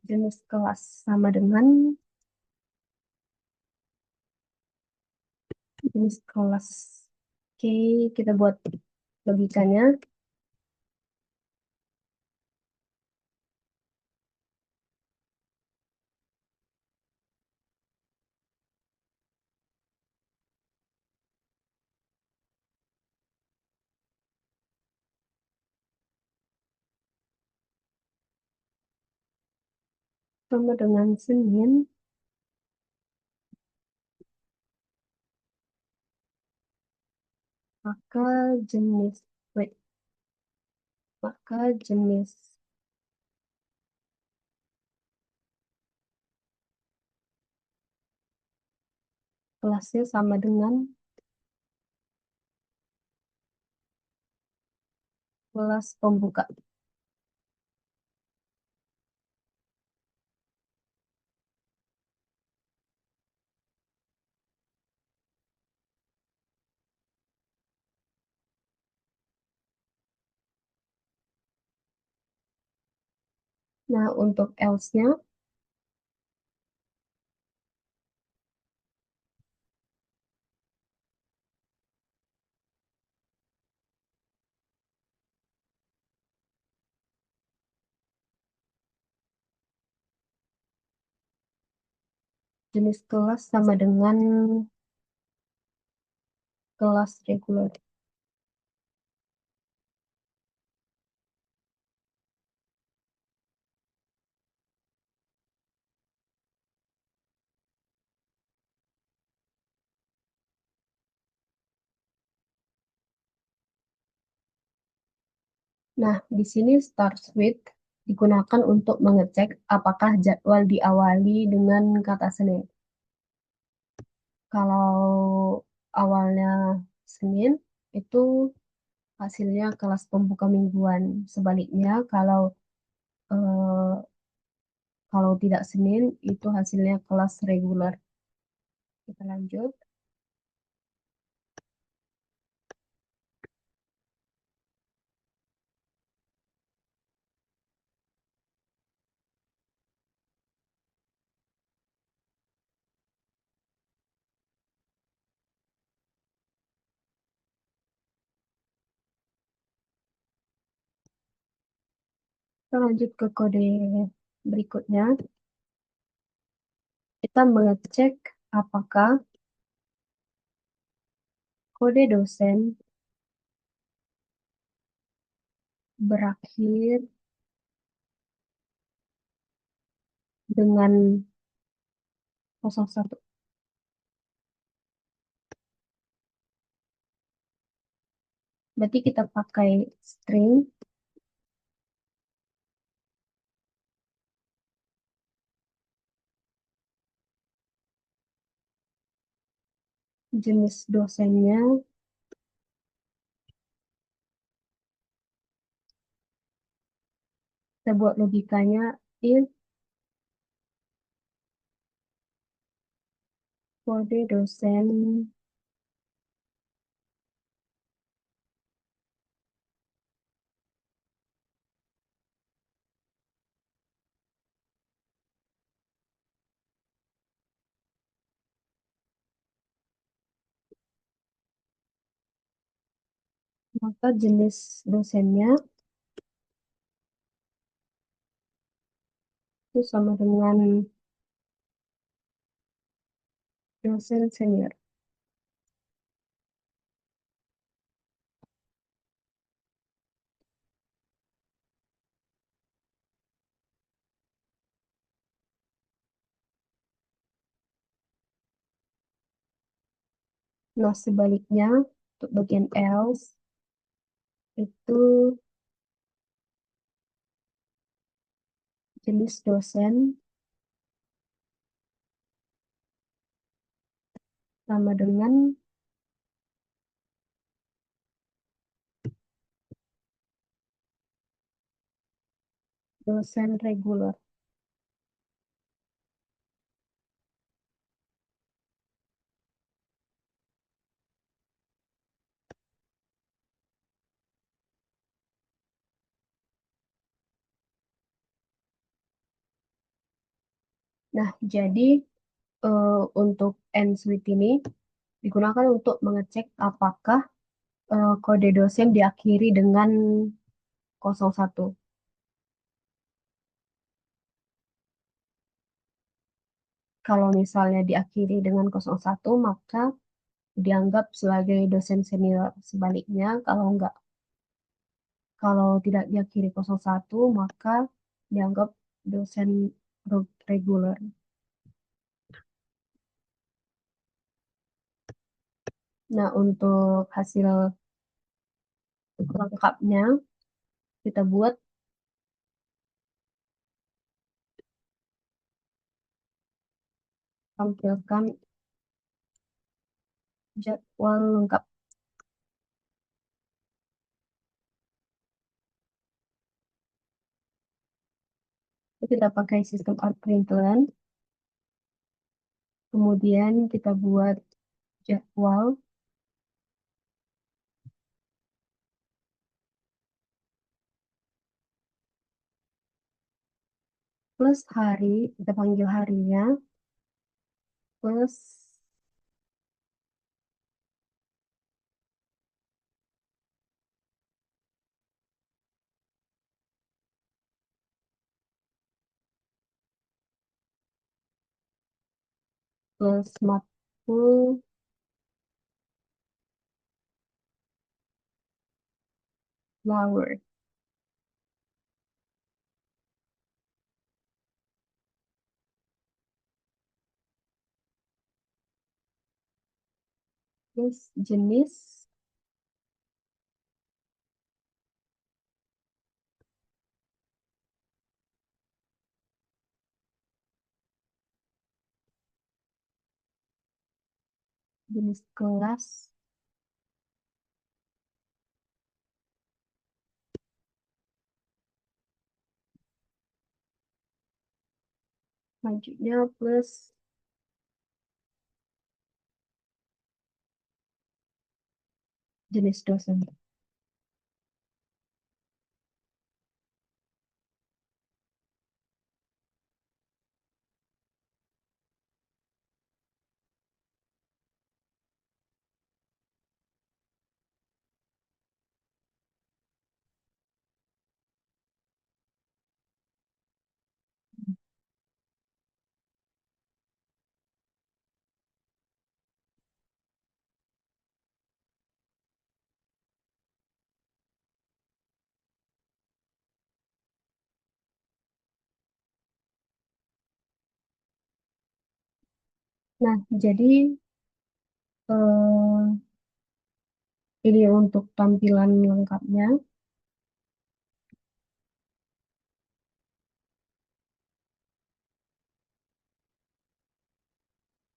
jenis kelas sama dengan jenis kelas. Oke, kita buat logikanya. Sama dengan Senin, maka jenis, wait, maka jenis kelasnya sama dengan kelas pembuka. Nah, untuk else-nya, jenis kelas sama dengan kelas regular. Nah, di sini start with digunakan untuk mengecek apakah jadwal diawali dengan kata Senin. Kalau awalnya Senin, itu hasilnya kelas pembuka mingguan. Sebaliknya, eh, kalau tidak Senin, itu hasilnya kelas reguler. Kita lanjut. Kita lanjut ke kode berikutnya. Kita mengecek apakah kode dosen berakhir dengan 01. Berarti kita pakai string jenis dosennya, kita buat logikanya if kode dosen maka jenis dosennya itu sama dengan dosen senior. Nah, sebaliknya untuk bagian else itu jenis dosen sama dengan dosen reguler. Nah, jadi untuk N-suite ini digunakan untuk mengecek apakah kode dosen diakhiri dengan 01. Kalau misalnya diakhiri dengan 01, maka dianggap sebagai dosen senior. Sebaliknya, kalau tidak diakhiri 01, maka dianggap dosen reguler. Nah, untuk hasil lengkapnya, kita buat tampilkan jadwal lengkap. Kita pakai sistem println, kemudian kita buat jadwal plus hari, kita panggil harinya, plus matkul flower. Terus jenis, jenis kelas, selanjutnya plus jenis dosen. Nah, jadi eh, ini untuk tampilan lengkapnya.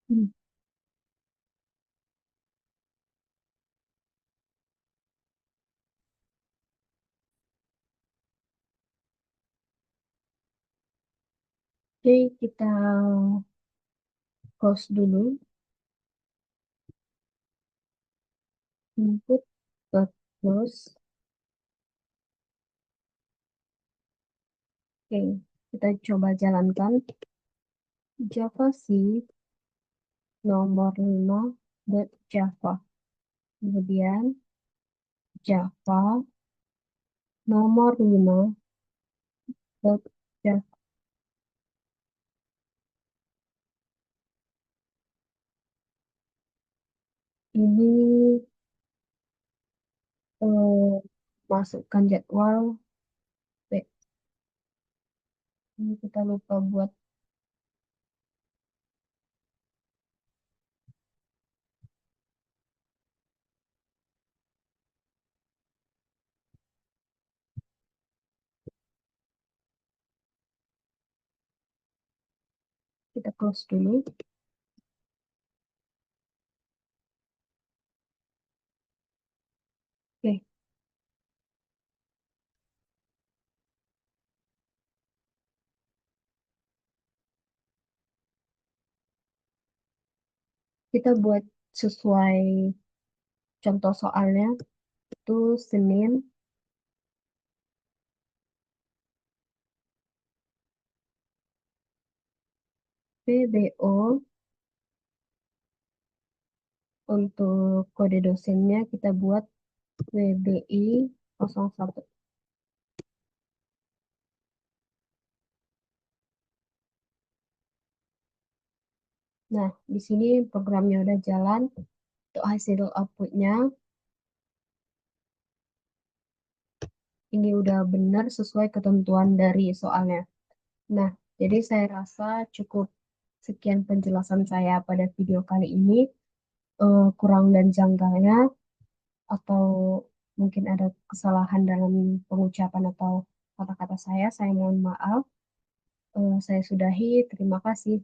Hmm, Oke, kita close dulu. Input ke close. Oke, kita coba jalankan. Java C nomor 5 Java. Kemudian Java nomor 5 Java. Ini masukkan jadwal. Ini kita lupa buat kita close dulu. Oke, Kita buat sesuai contoh soalnya itu Senin, PBO. Untuk kode dosennya kita buat WBI 01. Nah, di sini programnya udah jalan. Untuk hasil outputnya, ini udah benar sesuai ketentuan dari soalnya. Nah, jadi saya rasa cukup sekian penjelasan saya pada video kali ini. Kurang dan janggalnya, atau mungkin ada kesalahan dalam pengucapan atau kata-kata saya mohon maaf. Saya sudahi. Terima kasih.